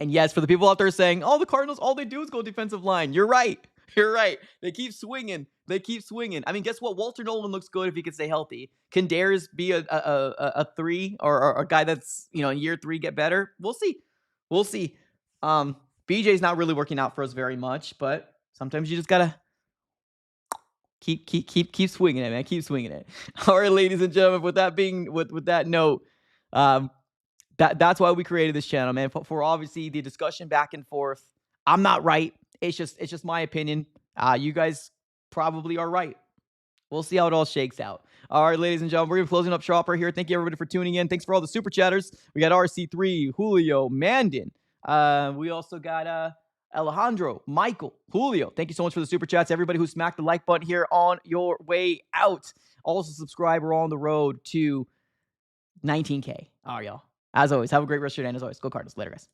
And yes, for the people out there saying, oh, the Cardinals, all they do is go defensive line. You're right. You're right. They keep swinging. I mean, guess what? Walter Nolan looks good if he can stay healthy. Can Dares be a 3 or a guy that's, in year 3 get better? We'll see. BJ's not really working out for us very much, but sometimes you just gotta keep swinging it, man. Keep swinging it. All right, ladies and gentlemen. With that note, that's why we created this channel, man. For obviously the discussion back and forth. I'm not right. It's just my opinion. You guys probably are right. We'll see how it all shakes out. All right, ladies and gentlemen, we're closing up shop right here. Thank you, everybody, for tuning in. Thanks for all the super chatters. We got RC3, Julio, Mandan. We also got Alejandro, Michael, Julio. Thank you so much for the super chats. Everybody who smacked the like button here on your way out. Also subscribe. We're on the road to 19K. All right, y'all. As always, have a great rest of your day. And as always, go Cardinals. Later, guys.